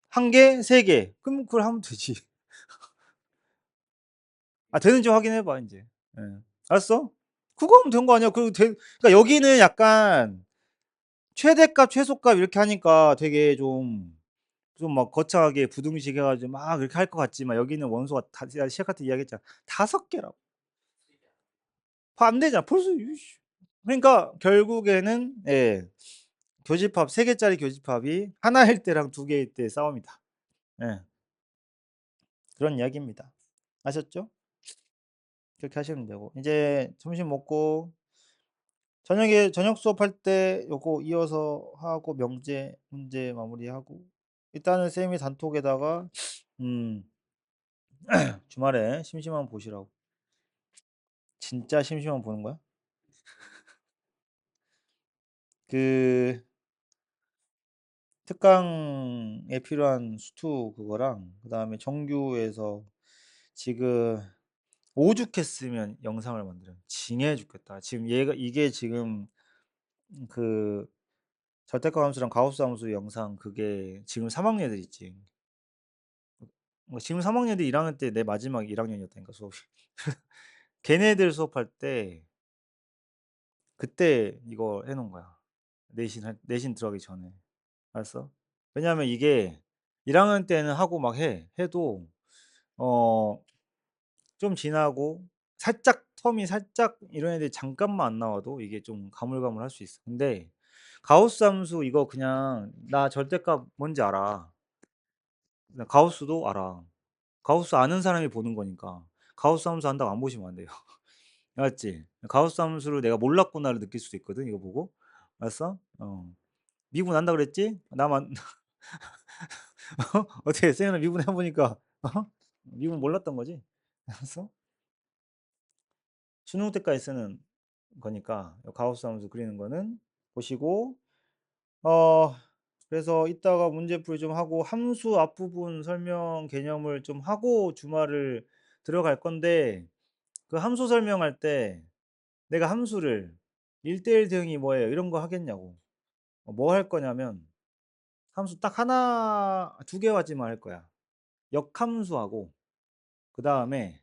한 개, 세 개. 그럼 그걸 하면 되지. 되는지 확인해 봐 이제. 예. 알았어? 그거 하면 된 거 아니야. 그러니까 여기는 약간 최대값, 최소값 이렇게 하니까 되게 좀 막 거창하게 부등식 해가지고 막 그렇게 할 것 같지만 여기는 원소가 시작할 때 이야기했잖아. 다섯 개라고. 안 되잖아. 벌써 이씨. 그러니까 결국에는 교집합 세 개짜리 교집합이 하나일 때랑 두 개일 때 싸움이다. 예. 그런 이야기입니다. 아셨죠? 그렇게 하시면 되고 이제 점심 먹고 저녁에 저녁 수업할 때 요거 이어서 하고 명제 문제 마무리하고 일단은 쌤이 단톡에다가 음 주말에 심심하면 보시라고. 진짜 심심하면 보는 거야? 그 특강에 필요한 수투 그거랑 그다음에 정규에서 지금 오죽했으면 영상을 만들어 징해 죽겠다. 지금 얘가 이게 지금 그 절대값 함수랑 가우스 함수 영상 그게 지금 3학년들 있지. 지금 3학년들 1학년 때 내 마지막 1학년이었다니까 수업이. 걔네들 수업할 때 그때 이거 해 놓은 거야. 내신 들어가기 전에. 알았어? 왜냐하면 이게 1학년 때는 하고 막 해도 어 좀 지나고 살짝 텀이 살짝 이런 애들이 잠깐만 안 나와도 이게 좀 가물가물할 수 있어. 근데 가우스 함수 이거 그냥 나 절대값 뭔지 알아. 나 가우스도 알아. 가우스 아는 사람이 보는 거니까. 가우스 함수 안다고 안 보시면 안 돼요. 알았지? 가우스 함수를 내가 몰랐구나를 느낄 수도 있거든 이거 보고. 알았어? 미분 한다 그랬지? 나만 어떻게 쌤이랑 미분해 보니까 미분 몰랐던 거지? 알았어? 수능 때까지 쓰는 거니까 가우스 함수 그리는 거는 보시고 어 그래서 이따가 문제풀이 좀 하고 함수 앞부분 설명 개념을 좀 하고 주말을 들어갈 건데 그 함수 설명할 때 내가 함수를 1대1 대응이 뭐예요? 이런 거 하겠냐고. 뭐 할 거냐면 함수 딱 하나 두 개까지만 할 거야. 역함수하고 그다음에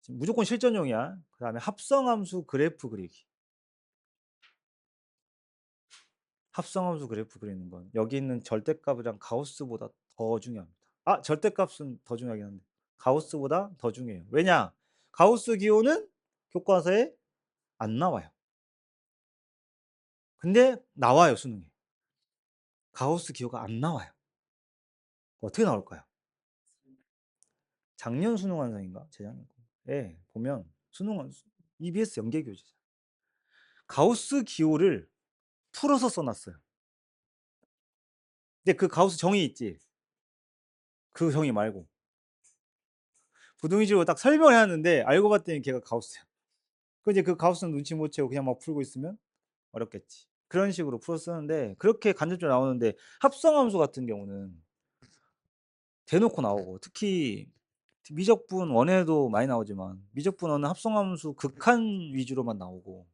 무조건 실전용이야. 그다음에 합성함수 그래프 그리기. 합성함수 그래프 그리는 건 여기 있는 절대값이랑 가우스보다 더 중요합니다. 절대값은 더 중요하긴 한데 가우스보다 더 중요해요. 왜냐? 가우스 기호는 교과서에 안 나와요. 근데 나와요, 수능에. 가우스 기호가 안 나와요. 어떻게 나올까요? 작년 수능 완성인가? 재작년 거. 예, 보면 수능 EBS 연계 교재잖아. 가우스 기호를 풀어서 써 놨어요. 근데 그 가우스 정의 있지? 그 정의 말고. 부등위주로 딱 설명을 해 놨는데 알고 봤더니 걔가 가우스야. 그 이제 그 가우스는 눈치 못 채고 그냥 막 풀고 있으면 어렵겠지. 그런 식으로 풀어서 쓰는데 그렇게 간접적으로 나오는데 합성함수 같은 경우는 대놓고 나오고 특히 미적분 1에도 많이 나오지만 미적분 1은 합성함수 극한 위주로만 나오고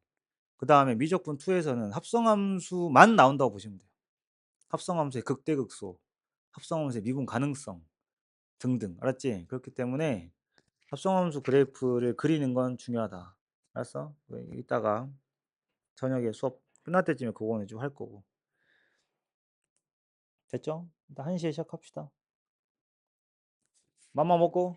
그다음에 미적분 2에서는 합성함수만 나온다고 보시면 돼요. 합성함수의 극대극소, 합성함수의 미분 가능성 등등. 알았지? 그렇기 때문에 합성함수 그래프를 그리는 건 중요하다. 알았어? 이따가 저녁에 수업 끝날 때쯤에 그거는 좀 할 거고. 됐죠? 일단 1시에 시작합시다. 맘마 먹고.